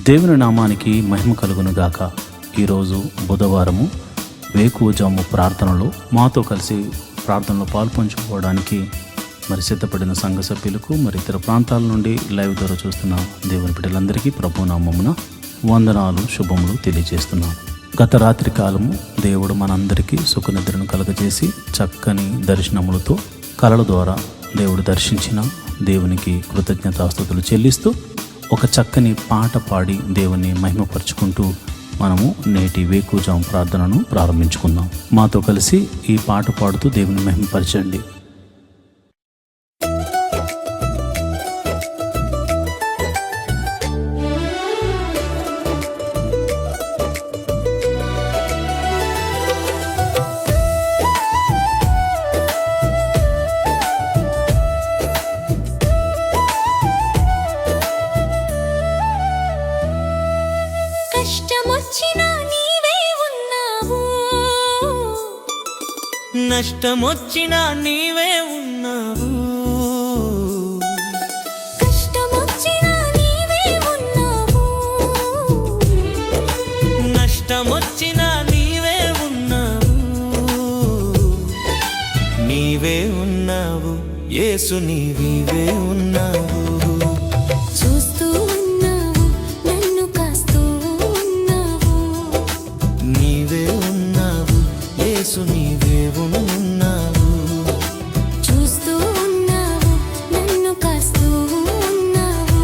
దేవుని నామానికి మహిమ కలుగును గాక. ఈరోజు బుధవారము వేకువజాము ప్రార్థనలో మాతో కలిసి ప్రార్థనలో పాల్పంచుకోవడానికి సిద్ధపడిన సంఘ సభ్యులకు ఇతర ప్రాంతాల నుండి లైవ్ ద్వారా చూస్తున్న దేవుని బిడ్డలందరికీ ప్రభు నామమున వందనాలు శుభములు తెలియజేస్తున్నాం. గత రాత్రి కాలము దేవుడు మనందరికీ సుఖనిద్రను కలుగజేసి చక్కని దర్శనములతో కలల ద్వారా దేవుడు దర్శించిన దేవునికి కృతజ్ఞతాస్తుతులు చెల్లిస్తూ ఒక చక్కని పాట పాడి దేవుని మహిమపరుచుకుంటూ మనము నేటి వేకువజాము ప్రార్థనను ప్రారంభించుకుందాం. మాతో కలిసి ఈ పాట పాడుతూ దేవుని మహిమపరచండి. నష్టమొచ్చినా నీవే ఉన్నావు, కష్టమొచ్చినా నీవే ఉన్నావు, నష్టమొచ్చినా నీవే ఉన్నావు, నీవే ఉన్నావు యేసు, నీవే ఉన్నావు. చూస్తూ ఉన్నావు, నన్ను కాస్తూ ఉన్నావు, నీవే ఉన్నావు యేసు, నీవే ఉన్నావు. చూస్తూ ఉన్నావు, నన్ను కాస్తూ ఉన్నావు.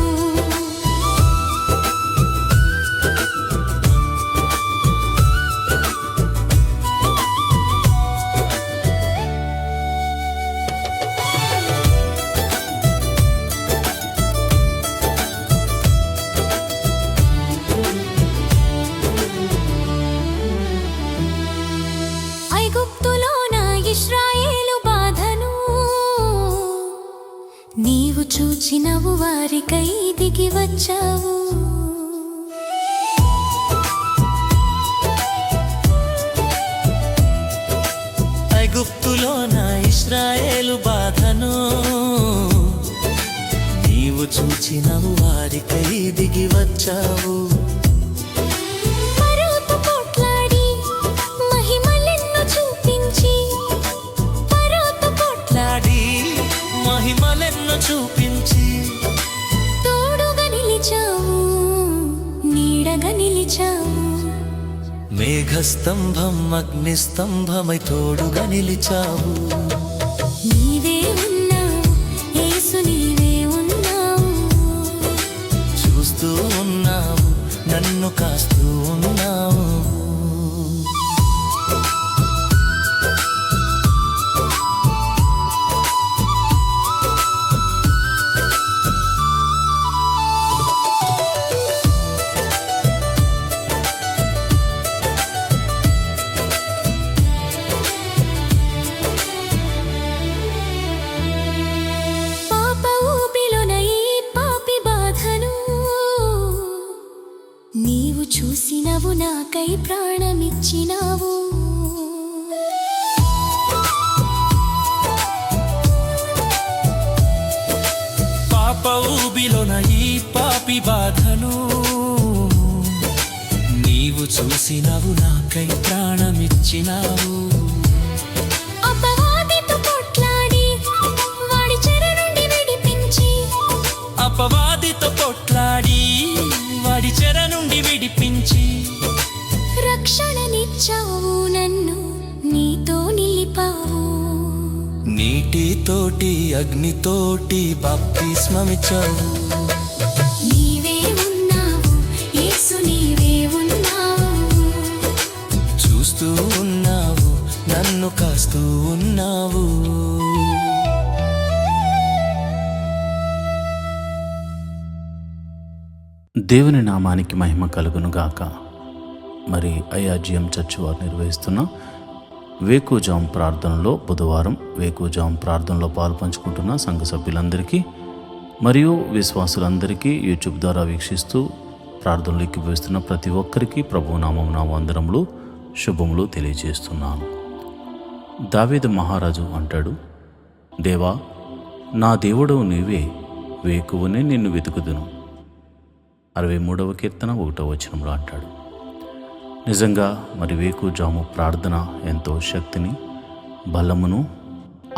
ఐగుప్తులోన ఇశ్రాయేలు బాధను నీవు చూచినవు, వారికై దిగి వచ్చావు. ఐగుప్తులోన ఇశ్రాయేలు బాధను నీవు చూచినవు, వారికై దిగి వచ్చావు. పరోతో పోట్లాడి మహిమలెన్నో చూపించి, పరోతో లాడి మహిమలెన్నో చూపించి, తోడుగా నిలిచావు, నీడగా నిలిచావు. మేఘస్తంభం అగ్నిస్తంభమై తోడుగా నిలిచావు. నీవే ఉన్నావు యేసు, నీవే ఉన్నావు, చూస్తూ ఉన్నావు, నన్ను కాస్తూ ఉన్నావు. పాప ఊబిలోన ఈ పాపి బాధను నీవు చూసినవు, నాకై ప్రాణమిచ్చినావు. పాప ఊబిలోన ఈ పాపి బాధను నీవు చూసినవు, నాకై ప్రాణమిచ్చినావు. అపవాదితో కొట్లాడి వాడి చెర నుండి విడిపించి, అపవాదితో కొట్లాడి వాడి చెర నుండి విడిపించి, రక్షణనిచ్చావు, నన్ను నీతో నిలిపావు. నీటితోటి అగ్నితోటి బాప్తిస్మమిచ్చావు. నీవే ఉన్నావు యేసు, నీవే ఉన్నావు, చూస్తూ ఉన్నావు, నన్ను కాస్తూ ఉన్నావు. దేవుని నామానికి మహిమ కలుగును గాక. ఐఆర్జీఎం చర్చ్ వారు నిర్వహిస్తున్న వేకువజాము ప్రార్థనలో బుధవారం వేకువజాము ప్రార్థనలో పాల్పంచుకుంటున్న సంఘ సభ్యులందరికీ మరియు విశ్వాసులందరికీ యూట్యూబ్ ద్వారా వీక్షిస్తూ ప్రార్థనలు ఎక్కిపోయిస్తున్న ప్రతి ఒక్కరికి ప్రభు నామమున వందనములు శుభములు తెలియజేస్తున్నాను. దావీదు మహారాజు అంటాడు, దేవా నా దేవుడవు నీవే, వేకువనే నిన్ను వెతుకుదును. 63వ కీర్తన 1వ వచనంలో అంటాడు. నిజంగా మరి వేకుజాము ప్రార్థన ఎంతో శక్తిని, బలమును,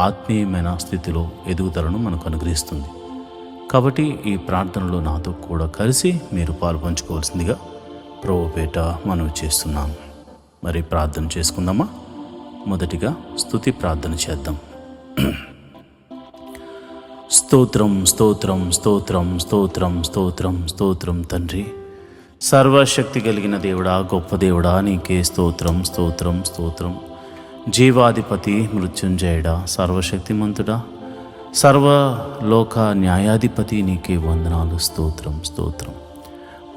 ఆత్మీయమైన స్థితిలో ఎదుగుదలను మనకు అనుగ్రహిస్తుంది. కాబట్టి ఈ ప్రార్థనలో నాతో కూడా కలిసి మీరు పాల్పంచుకోవాల్సిందిగా ప్రభుపేట మనవి చేస్తున్నాను. మరి ప్రార్థన చేసుకుందామా? మొదటిగా స్తుతి ప్రార్థన చేద్దాం. స్తోత్రం స్తోత్రం స్తోత్రం స్తోత్రం స్తోత్రం స్తోత్రం తండ్రి, సర్వశక్తి కలిగిన దేవుడా, గొప్ప దేవుడా, నీకే స్తోత్రం స్తోత్రం స్తోత్రం. జీవాధిపతి, మృత్యుంజయుడా, సర్వశక్తిమంతుడా, సర్వలోక న్యాయాధిపతి, నీకే వందనాలు. స్తోత్రం స్తోత్రం.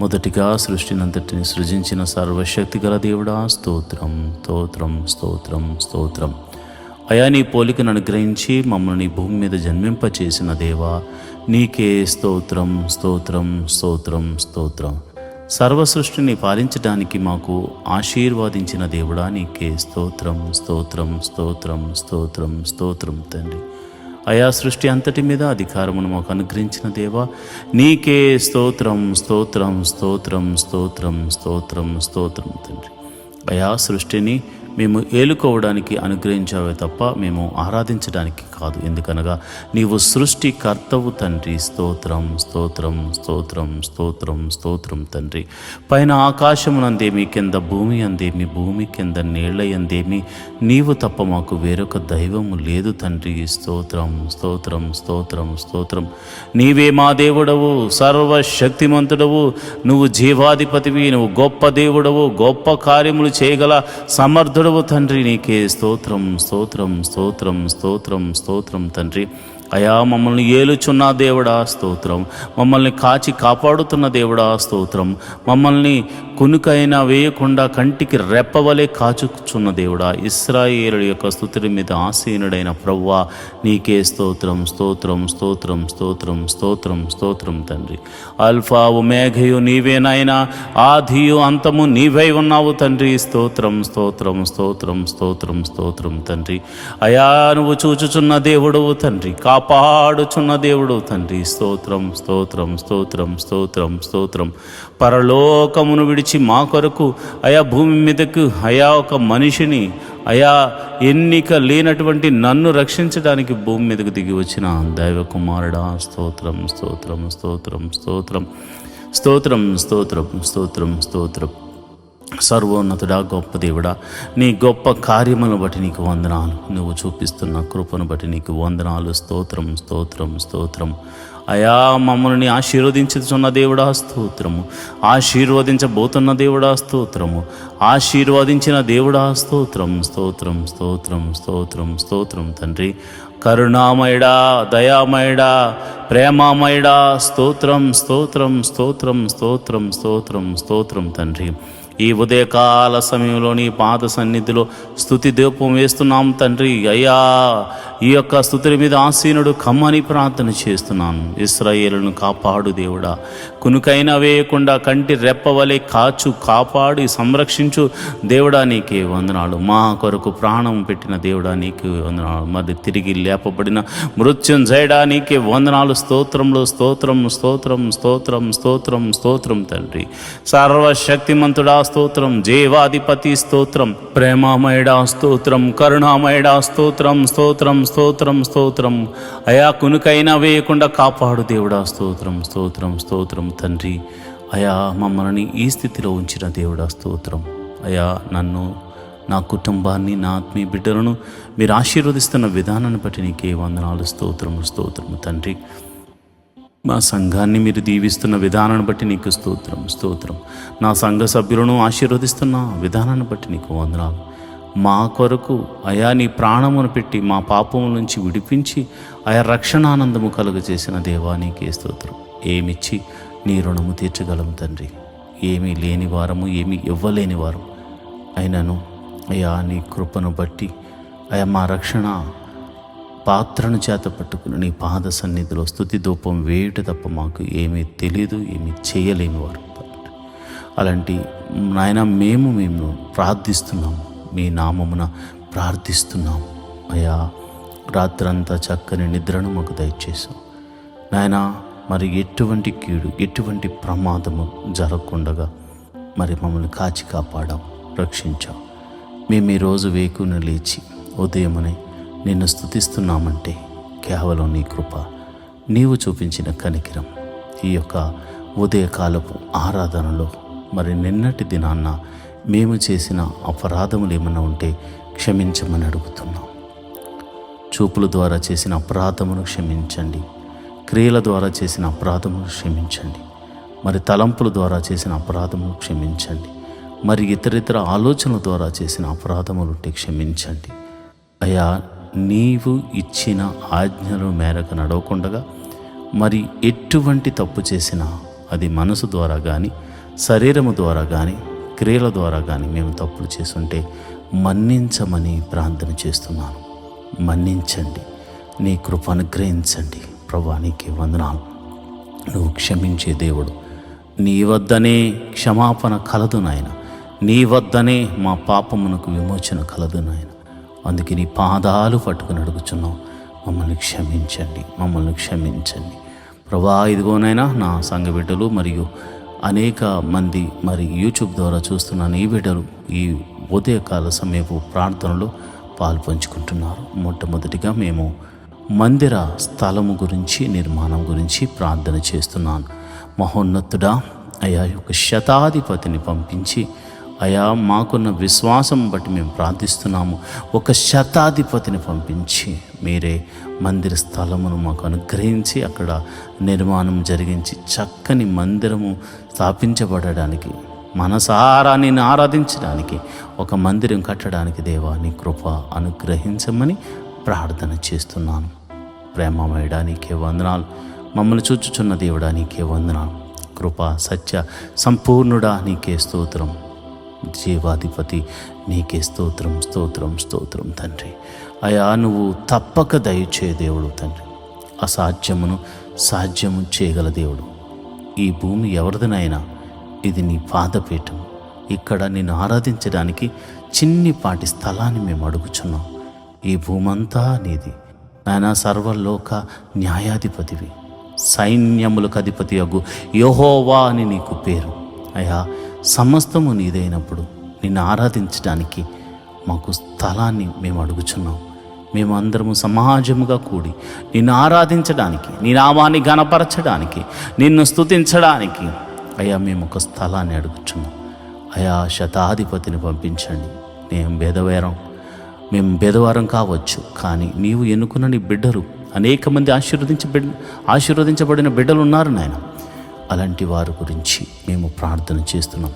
మొదటిగా సృష్టినంతటిని సృజించిన సర్వశక్తి గల దేవుడా, స్తోత్రం స్తోత్రం స్తోత్రం స్తోత్రం. అయా, నీ పోలికను అనుగ్రహించి మమ్మల్ని భూమి మీద జన్మింపచేసిన దేవా, నీకే స్తోత్రం స్తోత్రం స్తోత్రం స్తోత్రం. సర్వ సృష్టిని పాలించడానికి మాకు ఆశీర్వాదించిన దేవుడా, నీకే స్తోత్రం స్తోత్రం స్తోత్రం స్తోత్రం స్తోత్రం తండ్రి. అయా, సృష్టి అంతటి మీద అధికారమును మాకు అనుగ్రహించిన దేవా, నీకే స్తోత్రం స్తోత్రం స్తోత్రం స్తోత్రం స్తోత్రం స్తోత్రం తండ్రి. అయా, సృష్టిని మేము ఏలుకోవడానికి అనుగ్రహించావే తప్ప మేము ఆరాధించడానికి కాదు. ఎందుకనగా నీవు సృష్టికర్తవు తండ్రి. స్తోత్రం స్తోత్రం స్తోత్రం స్తోత్రం స్తోత్రం తండ్రి. పైన ఆకాశమునందేమి, కింద భూమి అందేమి, భూమి కింద నీళ్ల యందేమి నీవు తప్ప మాకు వేరొక దైవము లేదు తండ్రి. స్తోత్రం స్తోత్రం స్తోత్రం స్తోత్రం. నీవే మా దేవుడవు, సర్వశక్తిమంతుడవు, నువ్వు జీవాధిపతివి, నువ్వు గొప్ప దేవుడవు, గొప్ప కార్యములు చేయగల సమర్థుడు తండ్రి. నీకే స్తోత్రం స్తోత్రం స్తోత్రం స్తోత్రం స్తోత్రం తండ్రి. అయా, మమ్మల్ని ఏలుచున్న దేవుడా స్తోత్రం, మమ్మల్ని కాచి కాపాడుతున్న దేవుడా స్తోత్రం, మమ్మల్ని కునుకైనా వేయకుండా కంటికి రెప్పవలే కాచుచున్న దేవుడా, ఇశ్రాయేలుల యొక్క స్తుతుల మీద ఆసీనుడైన ప్రభువా, నీకే స్తోత్రం స్తోత్రం స్తోత్రం స్తోత్రం స్తోత్రం స్తోత్రం తండ్రి. అల్ఫా ఒమేఘయు నీవే నాయనా, ఆదియు అంతము నీవై ఉన్నావు తండ్రి. స్తోత్రం స్తోత్రం స్తోత్రం స్తోత్రం స్తోత్రం తండ్రి. అయా, నువ్వు చూచుచున్న దేవుడవు తండ్రి, కాపాడుచున్న దేవుడు తండ్రి. స్తోత్రం స్తోత్రం స్తోత్రం స్తోత్రం స్తోత్రం. పరలోకమును విడిచి మా కొరకు అయా భూమి మీదకు అయా ఒక మనిషిని, అయా ఎన్నిక లేనటువంటి నన్ను రక్షించడానికి భూమి మీదకు దిగి వచ్చిన దైవ కుమారుడా, స్తోత్రం స్తోత్రం స్తోత్రం స్తోత్రం స్తోత్రం స్తోత్రం స్తోత్రం స్తోత్రం. సర్వోన్నతుడా, గొప్ప దేవుడా, నీ గొప్ప కార్యములను బట్టి నీకు వందనాలు, నువ్వు చూపిస్తున్న కృపను బట్టి నీకు వందనాలు. స్తోత్రం స్తోత్రం స్తోత్రం. అయా, మమ్మల్ని ఆశీర్వదించుతున్న దేవుడా స్తోత్రము, ఆశీర్వదించబోతున్న దేవుడా స్తోత్రము, ఆశీర్వదించిన దేవుడా స్తోత్రం స్తోత్రం స్తోత్రం స్తోత్రం స్తోత్రం తండ్రి. కరుణామయుడా, దయామయుడా, ప్రేమామయుడా, స్తోత్రం స్తోత్రం స్తోత్రం స్తోత్రం స్తోత్రం స్తోత్రం తండ్రి. ఈ ఉదయకాల సమయంలో నీ పాద సన్నిధిలో స్తుతి దీపం వేస్తున్నాం తండ్రి. అయ్యా, ఈ యొక్క స్తుతుల మీద ఆసీనుడు కమ్మని ప్రార్థన చేస్తున్నాను. ఇశ్రాయేలును కాపాడు దేవుడా, కునుకైనా వేయకుండా కంటి రెప్పవలే కాచు, కాపాడి సంరక్షించు దేవుడా, నీకే వందనాలు. మా కొరకు ప్రాణం పెట్టిన దేవుడా, నీకే వందనాలు. మరి తిరిగి లేపబడిన మృత్యుంజయుడా, నీకే వందనాలు. స్తోత్రంలో స్తోత్రం స్తోత్రం స్తోత్రం స్తోత్రం స్తోత్రం తండ్రి. సర్వశక్తిమంతుడా స్తోత్రం, జీవాధిపతి స్తోత్రం, ప్రేమామయుడా స్తోత్రం, కరుణామయుడా స్తోత్రం స్తోత్రం స్తోత్రం స్తోత్రం. అయా, కునుకైనా వేయకుండా కాపాడు దేవుడా, స్తోత్రం స్తోత్రం స్తోత్రం తండ్రి. అయా, మమ్మల్ని ఈ స్థితిలో ఉంచిన దేవుడా స్తోత్రం. అయా, నన్ను, నా కుటుంబాన్ని, నా ఆత్మీయ బిడ్డలను మీరు ఆశీర్వదిస్తున్న విధానాన్ని బట్టి నీకే వందనాలు. స్తోత్రము స్తోత్రము తండ్రి. మా సంఘాన్ని మీరు దీవిస్తున్న విధానాన్ని బట్టి నీకు స్తోత్రం స్తోత్రం. నా సంఘ సభ్యులను ఆశీర్వదిస్తున్న విధానాన్ని బట్టి నీకు వందనాలు. మా కొరకు అయా నీ ప్రాణమును పెట్టి మా పాపముల నుంచి విడిపించి ఆయా రక్షణానందము కలుగజేసిన దేవా, నీకే స్తోత్రం. ఏమిచ్చి నీ రుణము తీర్చగలము తండ్రి. ఏమీ లేని వారము, ఏమీ ఇవ్వలేని వారం అయినను అయా నీ కృపను బట్టి అయా మా రక్షణ పాత్రను చేత పట్టుకుని నీ పాద సన్నిధిలో స్తుతి ధూపం వేయుట తప్ప మాకు ఏమీ తెలియదు, ఏమీ చేయలేని వారు. అలాంటి నాయన మేము ప్రార్థిస్తున్నాము, మీ నామమున ప్రార్థిస్తున్నాము. అయ్యా, రాత్రంతా చక్కని నిద్రను మాకు దయచేసాం నాయన. మరి ఎటువంటి కీడు ఎటువంటి ప్రమాదము జరగకుండా మరి మమ్మల్ని కాచి కాపాడావు, రక్షించావు. మేము ఈరోజు వేకుని లేచి ఉదయమునే నిన్ను స్తుతిస్తున్నామంటే కేవలం నీ కృప, నీవు చూపించిన కనికిరం. ఈ యొక్క ఉదయకాలపు ఆరాధనలో మరి నిన్నటి దినాన్న మేము చేసిన అపరాధములు ఏమైనా ఉంటే క్షమించమని అడుగుతున్నాం. చూపుల ద్వారా చేసిన అపరాధమును క్షమించండి, క్రియల ద్వారా చేసిన అపరాధమును క్షమించండి, మరి తలంపుల ద్వారా చేసిన అపరాధమును క్షమించండి, మరి ఇతరితర ఆలోచనల ద్వారా చేసిన అపరాధములు ఉంటే క్షమించండి. అయ్యా, నీవు ఇచ్చిన ఆజ్ఞల మేరకు నడవకుండగా మరి ఎటువంటి తప్పు చేసినా అది మనసు ద్వారా కానీ శరీరము ద్వారా కానీ క్రియల ద్వారా కానీ మేము తప్పులు చేసుంటే మన్నించమని ప్రార్థన చేస్తున్నాను. మన్నించండి, నీ కృప అనుగ్రహించండి. ప్రభువా, నీకే వందనాలు. నువ్వు క్షమించే దేవుడు. నీ వద్దనే క్షమాపణ కలదు నాయన, నీ వద్దనే మా పాపమునకు విమోచన కలదు నాయన. అందుకే నీ పాదాలు పట్టుకుని అడుగుచున్నాం, మమ్మల్ని క్షమించండి, మమ్మల్ని క్షమించండి. ప్రభువా, ఇదిగోనైనా నా సంఘ బిడ్డలు మరియు అనేక మంది మరి యూట్యూబ్ ద్వారా చూస్తున్న నీ బిడ్డలు ఈ ఉదయకాల సమయపు ప్రార్థనలో పాలు పంచుకుంటున్నారు. మొట్టమొదటిగా మేము మందిర స్థలము గురించి, నిర్మాణం గురించి ప్రార్థన చేస్తున్నాను. మహోన్నతుడా, అయా యొక్క శతాధిపతిని పంపించి, అయా మాకున్న విశ్వాసం బట్టి మేము ప్రార్థిస్తున్నాము. ఒక శతాధిపతిని పంపించి మీరే మందిర స్థలమును మాకు అనుగ్రహించి అక్కడ నిర్మాణం జరిగించి చక్కని మందిరము స్థాపించబడడానికి, మనసారా నిన్ను ఆరాధించడానికి, ఒక మందిరం కట్టడానికి దేవా నీ కృప అనుగ్రహించమని ప్రార్థన చేస్తున్నాను. ప్రేమమయుడా, నీకే వందనాలు. మమ్మల్ని చూచుచున్న దేవుడా, నీకే వందనాలు. కృప సత్య సంపూర్ణుడా, నీకే స్తోత్రం. జీవాధిపతి, నీకే స్తోత్రం, స్తోత్రం, స్తోత్రం తండ్రి. అయా, నువ్వు తప్పక దయచే దేవుడు తండ్రి. అసాధ్యమును సాధ్యము చేయగల దేవుడు. ఈ భూమి ఎవరిదనైనా ఇది నీ పాదపీఠం. ఇక్కడ నిన్ను ఆరాధించడానికి చిన్నిపాటి స్థలాన్ని మేము అడుగుచున్నాం. ఈ భూమంతా నీది నాయనా. సర్వలోక న్యాయాధిపతివి, సైన్యములకు అధిపతి అగు యెహోవా అని నీకు పేరు. అయా, సమస్తము నీదైనప్పుడు నిన్ను ఆరాధించడానికి మాకు స్థలాన్ని మేము అడుగుచున్నాం. మేమందరము సమాజముగా కూడి నిన్ను ఆరాధించడానికి, నీ నామాన్ని ఘనపరచడానికి, నిన్ను స్తుతించడానికి అయ్యా మేము ఒక స్థలాన్ని అడుగుచున్నాం. అయా, శతాధిపతిని పంపించండి. మేము బెదవారం కావచ్చు, కానీ నీవు ఎన్నుకున్న నీ బిడ్డలు అనేక మంది ఆశీర్వదించబడిన బిడ్డలు ఉన్నారు నాయన. అలాంటి వారి గురించి మేము ప్రార్థన చేస్తున్నాం.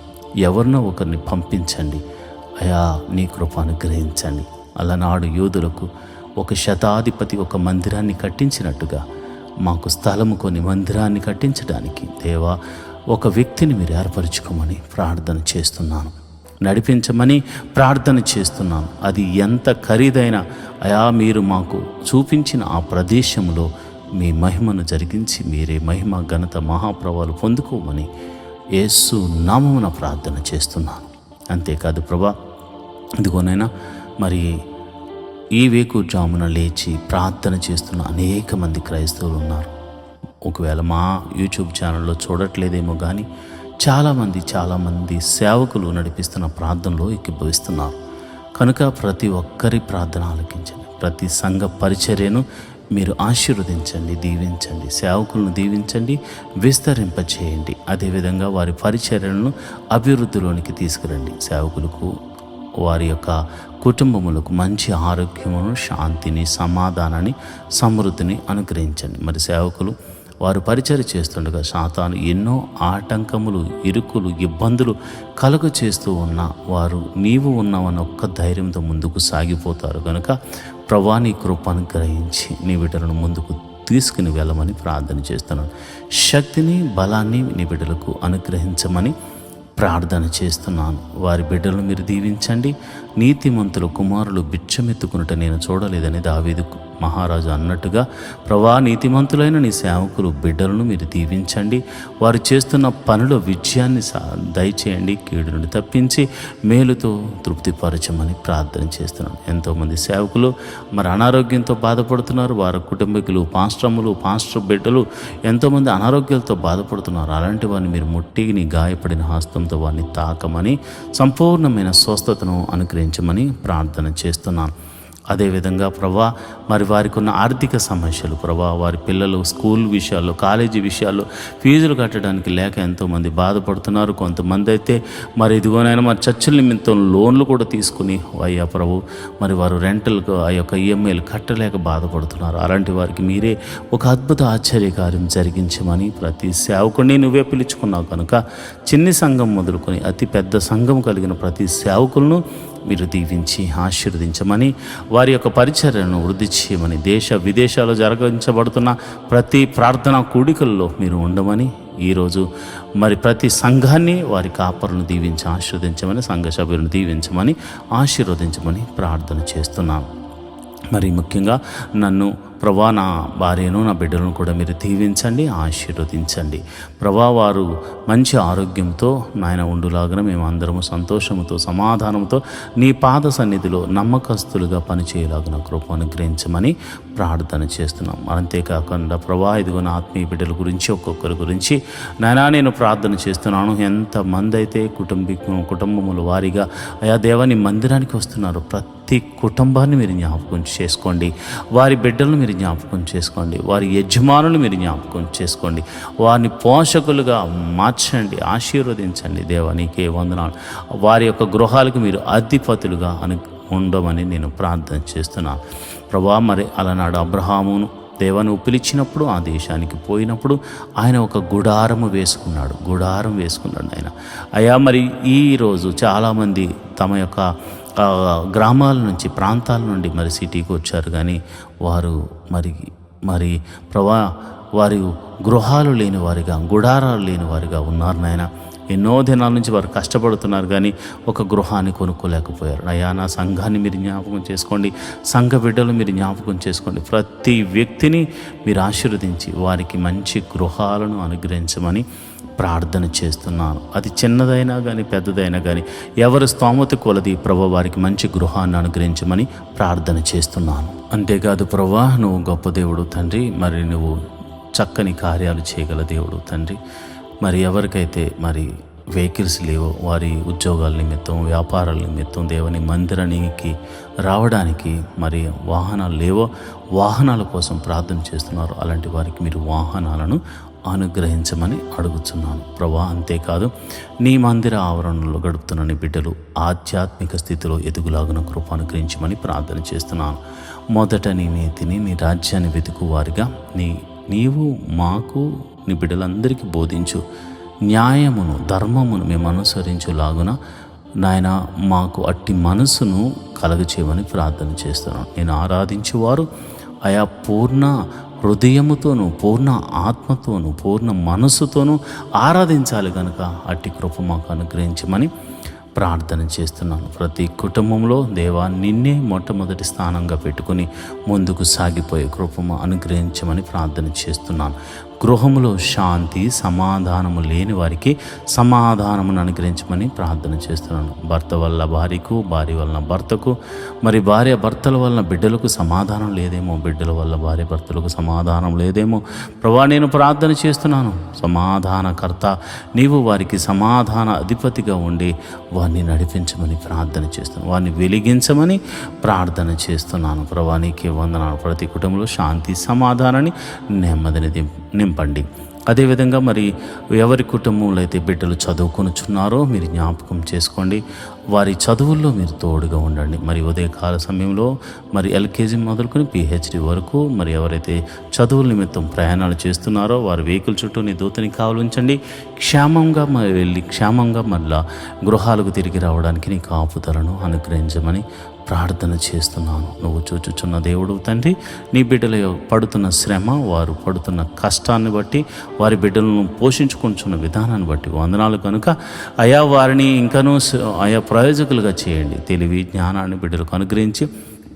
ఎవరినో ఒకరిని పంపించండి అయా, నీ కృప అనుగ్రహించండి. అలనాడు యోధులకు ఒక శతాధిపతి ఒక మందిరాన్ని కట్టించినట్టుగా మాకు స్థలము కొని మందిరాన్ని కట్టించడానికి దేవా ఒక వ్యక్తిని మీరు ఏర్పరచుకోమని ప్రార్థన చేస్తున్నాను. నడిపించమని ప్రార్థన చేస్తున్నాను. అది ఎంత ఖరీదైన అయా, మీరు మాకు చూపించిన ఆ ప్రదేశంలో మీ మహిమను జరిగించి మీరే మహిమ ఘనత మహాప్రభావాలు పొందుకోమని యేసు నామమున ప్రార్థన చేస్తున్నాను. అంతేకాదు ప్రభా, ఇదిగోనైనా మరి ఈ వేకుజామున లేచి ప్రార్థన చేస్తున్న అనేక మంది క్రైస్తవులు ఉన్నారు. ఒకవేళ మా యూట్యూబ్ ఛానల్లో చూడట్లేదేమో కానీ చాలామంది సేవకులు నడిపిస్తున్న ప్రార్థనలో ఎక్కిభవిస్తున్నారు. కనుక ప్రతి ఒక్కరి ప్రార్థన ఆలకించండి. ప్రతి సంఘ పరిచర్యను మీరు ఆశీర్వదించండి, దీవించండి. సేవకులను దీవించండి, విస్తరింపచేయండి. అదేవిధంగా వారి పరిచర్యలను అభివృద్ధిలోనికి తీసుకురండి. సేవకులకు, వారి యొక్క కుటుంబములకు మంచి ఆరోగ్యమును, శాంతిని, సమాధానాన్ని, సమృద్ధిని అనుగ్రహించండి. మరి సేవకులు వారు పరిచర్య చేస్తుండగా సాతాను ఎన్నో ఆటంకములు, ఇరుకులు, ఇబ్బందులు కలుగ చేస్తూ ఉన్న వారు నీవు ఉన్నావన్న ఒక్క ధైర్యంతో ముందుకు సాగిపోతారు. కనుక ప్రభువా, నీ కృప అనుగ్రహించి నీ బిడ్డలను ముందుకు తీసుకుని వెళ్ళమని ప్రార్థన చేస్తున్నాను. శక్తిని, బలాన్ని నీ బిడ్డలకు అనుగ్రహించమని ప్రార్థన చేస్తున్నాను. వారి బిడ్డలను మీరు దీవించండి. నీతిమంతుల కుమారులు బిచ్చమెత్తుకున్నట్టు నేను చూడలేదని దావీదు మహారాజు అన్నట్టుగా ప్రభా నీతిమంతులైన నీ సేవకులు బిడ్డలను మీరు దీవించండి. వారు చేస్తున్న పనుల విజయాన్ని దయచేయండి. కీడు నుండి తప్పించి మేలుతో తృప్తిపరచమని ప్రార్థన చేస్తున్నాను. ఎంతోమంది సేవకులు మరి అనారోగ్యంతో బాధపడుతున్నారు. వారి కుటుంబీకులు, పాస్టర్ బిడ్డలు ఎంతోమంది అనారోగ్యాలతో బాధపడుతున్నారు. అలాంటి వారిని మీరు ముట్టి నీ గాయపడిన హస్తంతో వారిని తాకమని సంపూర్ణమైన స్వస్థతను అనుగ్రహించమని ప్రార్థన చేస్తున్నాను. అదేవిధంగా ప్రభా మరి వారికి ఉన్న ఆర్థిక సమస్యలు ప్రభా, వారి పిల్లలు స్కూల్ విషయాల్లో, కాలేజీ విషయాల్లో ఫీజులు కట్టడానికి లేక ఎంతోమంది బాధపడుతున్నారు. కొంతమంది అయితే మరి ఇదిగోనైనా మరి చర్చల నిమిత్తం లోన్లు కూడా తీసుకుని అయ్యా ప్రభు మరి వారు రెంటల్కు ఆ యొక్క ఈఎంఐలు కట్టలేక బాధపడుతున్నారు. అలాంటి వారికి మీరే ఒక అద్భుత ఆశ్చర్యకార్యం జరిగించమని ప్రతి సేవకుడిని నువ్వే పిలుచుకున్నావు కనుక చిన్ని సంఘం మొదలుకొని అతి పెద్ద సంఘం కలిగిన ప్రతి సేవకులను మీరు దీవించి ఆశీర్వదించమని, వారి యొక్క పరిచర్యను వృద్ధి చేయమని, దేశ విదేశాల్లో జరిగించబడుతున్న ప్రతి ప్రార్థనా కూడికల్లో మీరు ఉండమని, ఈరోజు మరి ప్రతి సంఘాన్ని వారి కాపరులను దీవించి ఆశీర్వదించమని, సంఘ సభ్యులను దీవించమని ఆశీర్వదించమని ప్రార్థన చేస్తున్నాను. మరి ముఖ్యంగా నన్ను ప్రభా, నా భార్యను, నా బిడ్డలను కూడా మీరు దీవించండి, ఆశీర్వదించండి. ప్రభా, వారు మంచి ఆరోగ్యంతో నాయన ఉండులాగా మేము అందరము సంతోషంతో, సమాధానంతో నీ పాద సన్నిధిలో నమ్మకస్తులుగా పనిచేయలాగిన కృప అనుగ్రహించమని ప్రార్థన చేస్తున్నాం. అంతేకాకుండా ప్రభా, ఇదిగో నా ఆత్మీయ బిడ్డల గురించి ఒక్కొక్కరి గురించి నాయనా నేను ప్రార్థన చేస్తున్నాను. ఎంతమంది అయితే కుటుంబముల వారిగా అయా దేవాని మందిరానికి వస్తున్నారు, ప్రతి కుటుంబాన్ని మీరు జ్ఞాపకం చేసుకోండి. వారి బిడ్డలను మీరు జ్ఞాపకం చేసుకోండి. వారి యజమానులు మీరు జ్ఞాపకం చేసుకోండి. వారిని పోషకులుగా మార్చండి, ఆశీర్వదించండి. దేవా నీకే వందనాలు. వారి యొక్క గృహాలకు మీరు అధిపతులుగా ఉండమని నేను ప్రార్థన చేస్తున్నాను. ప్రభా, మరి అలనాడు అబ్రహామును దేవను పిలిచినప్పుడు ఆ దేశానికి పోయినప్పుడు ఆయన ఒక గుడారం వేసుకున్నాడు ఆయన. అయ్యా మరి ఈరోజు చాలామంది తమ యొక్క గ్రామాల నుంచి, ప్రాంతాల నుండి మరి సిటీకి వచ్చారు, కానీ వారు మరి ప్రభా వారి గృహాలు లేని వారిగా, గుడారాలు లేని వారిగా ఉన్నారు నాయన. ఎన్నో దినాల నుంచి వారు కష్టపడుతున్నారు, కానీ ఒక గృహాన్ని కొనుక్కోలేకపోయారు. అయ్యా నా సంఘాన్ని మీరు జ్ఞాపకం చేసుకోండి, సంఘ బిడ్డలు మీరు జ్ఞాపకం చేసుకోండి. ప్రతి వ్యక్తిని మీరు ఆశీర్వదించి వారికి మంచి గృహాలను అనుగ్రహించమని ప్రార్థన చేస్తున్నాను. అది చిన్నదైనా కానీ పెద్దదైనా కానీ ఎవరి స్తోమత కొలది ప్రభు వారికి మంచి గృహాన్ని అనుగ్రహించమని ప్రార్థన చేస్తున్నాను. అంతేకాదు ప్రభా, నువ్వు గొప్ప దేవుడు తండ్రి, మరి నువ్వు చక్కని కార్యాలు చేయగల దేవుడు తండ్రి. మరి ఎవరికైతే మరి వెహికల్స్ లేవో, వారి ఉద్యోగాల నిమిత్తం, వ్యాపారాల నిమిత్తం దేవుని మందిరానికి రావడానికి మరి వాహనాలు లేవో, వాహనాల కోసం ప్రార్థన చేస్తున్నారు. అలాంటి వారికి మీరు వాహనాలను అనుగ్రహించమని అడుగుతున్నాను ప్రభా. అంతేకాదు నీ మందిర ఆవరణలో గడుపుతున్న నీ బిడ్డలు ఆధ్యాత్మిక స్థితిలో ఎదుగులాగున కృప అనుగ్రహించమని ప్రార్థన చేస్తున్నాను. మొదట నీ నీతిని, నీ రాజ్యాన్ని వెతుకు వారిగా నీవు మాకు, నీ బిడ్డలందరికీ బోధించు. న్యాయమును, ధర్మమును మేము అనుసరించులాగున నాయన మాకు అట్టి మనసును కలగచేయమని ప్రార్థన చేస్తున్నాను. నేను ఆరాధించేవారు ఆయా పూర్ణ హృదయముతోనూ, పూర్ణ ఆత్మతోనూ, పూర్ణ మనస్సుతోనూ ఆరాధించాలి కనుక అట్టి కృప మాకు అనుగ్రహించమని ప్రార్థన చేస్తున్నాను. ప్రతి కుటుంబంలో దేవా నిన్నే మొట్టమొదటి స్థానంగా పెట్టుకుని ముందుకు సాగిపోయే కృపము అనుగ్రహించమని ప్రార్థన చేస్తున్నాను. గృహములో శాంతి, సమాధానము లేని వారికి సమాధానమును అనుగ్రహించమని ప్రార్థన చేస్తున్నాను. భర్త వల్ల భార్యకు, భార్య వలన భర్తకు, మరి భార్య భర్తల వలన బిడ్డలకు సమాధానం లేదేమో, బిడ్డల వల్ల భార్య భర్తలకు సమాధానం లేదేమో. ప్రభా, నేను ప్రార్థన చేస్తున్నాను. సమాధానకర్త నీవు వారికి సమాధాన అధిపతిగా ఉండి వారిని నడిపించమని ప్రార్థన చేస్తున్నాను. వారిని వెలిగించమని ప్రార్థన చేస్తున్నాను. ప్రభా, నీకే వందనాలు. ప్రతి కుటుంబంలో శాంతి, సమాధానాన్ని, నెమ్మదిని నింపండి. అదేవిధంగా మరి ఎవరి కుటుంబంలో అయితే బిడ్డలు చదువుకొనుచున్నారో మీరు జ్ఞాపకం చేసుకోండి. వారి చదువుల్లో మీరు తోడుగా ఉండండి. మరి ఉదయకాల సమయంలో మరి ఎల్కేజీ మొదలుకొని పిహెచ్డి వరకు మరి ఎవరైతే చదువుల నిమిత్తం ప్రయాణాలు చేస్తున్నారో వారి వెహికల్ చుట్టూ నీ దూతని కావలించండి. క్షేమంగా మరి వెళ్ళి క్షేమంగా మళ్ళా గృహాలకు తిరిగి రావడానికి నీ కాపుదలను అనుగ్రహించమని ప్రార్థన చేస్తున్నాను. నువ్వు చూచుచున్న దేవుడు తండ్రి, నీ బిడ్డల పడుతున్న శ్రమ, వారు పడుతున్న కష్టాన్ని బట్టి, వారి బిడ్డలను పోషించుకుంటున్న విధానాన్ని బట్టి వందనాలు కనుక అయా వారిని ఇంకనూ ఆయా ప్రయోజకులుగా చేయండి. తెలివి, జ్ఞానాన్ని బిడ్డలకు అనుగ్రహించి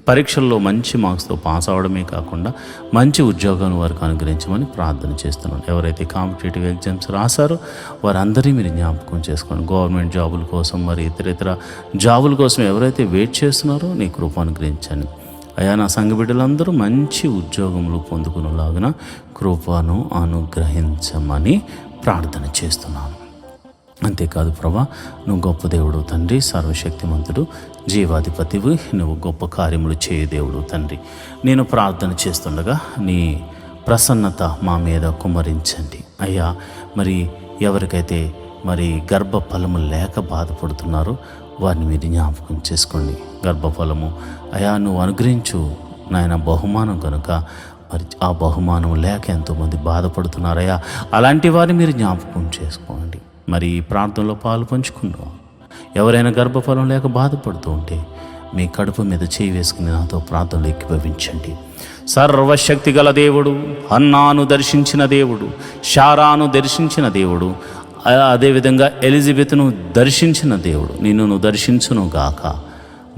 పరీక్షల్లో మంచి మార్క్స్తో పాస్ అవడమే కాకుండా మంచి ఉద్యోగాన్ని వారికి అనుగ్రహించమని ప్రార్థన చేస్తున్నాను. ఎవరైతే కాంపిటేటివ్ ఎగ్జామ్స్ రాశారో వారందరినీ మీరు జ్ఞాపకం చేసుకోండి. గవర్నమెంట్ జాబుల కోసం మరి ఇతర జాబుల కోసం ఎవరైతే వెయిట్ చేస్తున్నారో నీ కృప అనుగ్రహించండి అయ్యా. నా సంఘ బిడ్డలందరూ మంచి ఉద్యోగములు పొందుకునేలాగిన కృపను అనుగ్రహించమని ప్రార్థన చేస్తున్నాను. అంతేకాదు ప్రభా, నువ్వు గొప్ప దేవుడు తండ్రి, సర్వశక్తిమంతుడు, జీవాధిపతివి, నువ్వు గొప్ప కార్యములు చేయు దేవుడు తండ్రి. నేను ప్రార్థన చేస్తుండగా నీ ప్రసన్నత మా మీద కుమ్మరించండి అయ్యా. మరి ఎవరికైతే మరి గర్భఫలము లేక బాధపడుతున్నారో వారిని మీరు జ్ఞాపకం చేసుకోండి. గర్భఫలము అయ్యా నువ్వు అనుగ్రహించు నాయన బహుమానం కనుక మరి ఆ బహుమానం లేక ఎంతోమంది బాధపడుతున్నారయ్యా. అలాంటి వారిని మీరు జ్ఞాపకం చేసుకోండి. మరి ఈ ప్రార్థనలో పాలు పంచుకున్నాం. ఎవరైనా గర్భఫలం లేక బాధపడుతూ ఉంటే మీ కడుపు మీద చేయి వేసుకుని నాతో ప్రార్థనలు ఏకీభవించండి. సర్వశక్తి గల దేవుడు, హన్నాను దర్శించిన దేవుడు, శారాను దర్శించిన దేవుడు, అదేవిధంగా ఎలిజబెత్ను దర్శించిన దేవుడు నిన్ను దర్శించును గాక.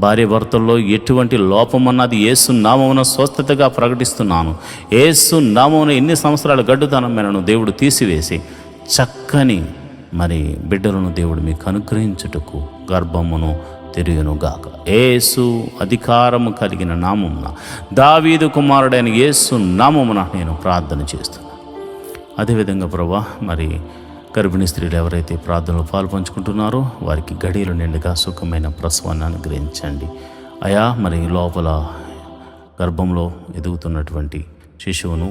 భార్య భర్తల్లో ఎటువంటి లోపమన్నది యేసు నామమున స్వస్థతగా ప్రకటిస్తున్నాను. యేసు నామమున ఎన్ని సంవత్సరాల గడ్డుతనమైనను దేవుడు తీసివేసి చక్కని మరి బిడ్డలను దేవుడు మీకు అనుగ్రహించుటకు గర్భమును తెరియునుగాక. యేసు అధికారము కలిగిన నామమున, దావీదు కుమారుడైన యేసు నామమున నేను ప్రార్థన చేస్తున్నాను. అదేవిధంగా ప్రభా, మరి గర్భిణీ స్త్రీలు ఎవరైతే ప్రార్థనలో పాలు పంచుకుంటున్నారో వారికి గడియలు నిండుగా సుఖమైన ప్రసవాన్ని అనుగ్రహించండి అయా. మరి లోపల గర్భంలో ఎదుగుతున్నటువంటి శిశువును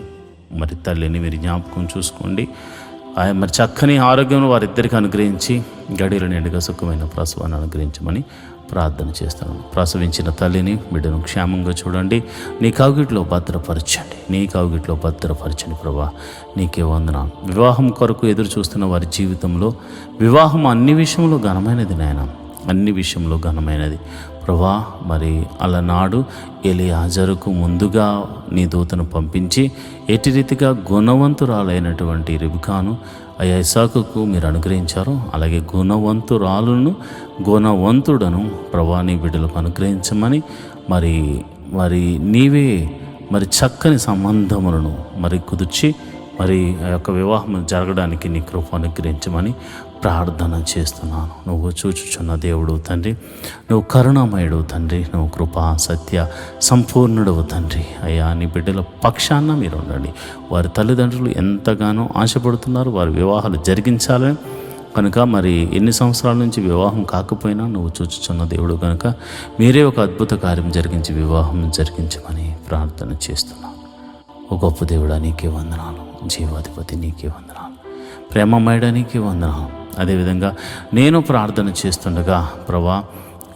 మరి తల్లిని మీరు జ్ఞాపకం చూసుకోండి. మరి చక్కని ఆరోగ్యం వారిద్దరికి అనుగ్రహించి గడియలు నిండుగా సుఖమైన ప్రసవాన్ని అనుగ్రహించమని ప్రార్థన చేస్తాను. ప్రసవించిన తల్లిని బిడ్డను క్షేమంగా చూడండి. నీ కౌగిట్లో భద్రపరచండి ప్రభా. నీకే వందనాలు. వివాహం కొరకు ఎదురు చూస్తున్న వారి జీవితంలో వివాహం అన్ని విషయంలో ఘనమైనది నాయన, అన్ని విషయంలో ఘనమైనది ప్రభా. మరి అలనాడు ఎలియాజరుకు ముందుగా నీ దూతను పంపించి ఎట్టి రీతిగా గుణవంతురాలైనటువంటి రిబ్కాను అయ్యా ఇస్సాకుకు మీరు అనుగ్రహించారు, అలాగే గుణవంతుడను ప్రభా నీ బిడ్డలకు అనుగ్రహించమని మరి నీవే మరి చక్కని సంబంధములను మరి కుదిర్చి మరి ఆ యొక్క వివాహం జరగడానికి నీ కృప అనుగ్రహించమని ప్రార్థన చేస్తున్నాను. నువ్వు చూచుచున్న దేవుడు తండ్రి, నువ్వు కరుణామయుడు తండ్రి, నువ్వు కృపా సత్య సంపూర్ణుడవు తండ్రి. అయ్యా నీ బిడ్డల పక్షాన మీరు ఉండండి. వారి తల్లిదండ్రులు ఎంతగానో ఆశపడుతున్నారు వారి వివాహాలు జరిగించాలని కనుక మరి ఎన్ని సంవత్సరాల నుంచి వివాహం కాకపోయినా నువ్వు చూచుచున్న దేవుడు కనుక మీరే ఒక అద్భుత కార్యం జరిగించి వివాహం జరిగించమని ప్రార్థన చేస్తున్నాను. ఓ గొప్ప దేవుడా నీకే వందనాలు, జీవాధిపతి నీకే వందనాలు, ప్రేమమయుడా నీకే వందనాలు. అదేవిధంగా నేను ప్రార్థన చేస్తుండగా ప్రభా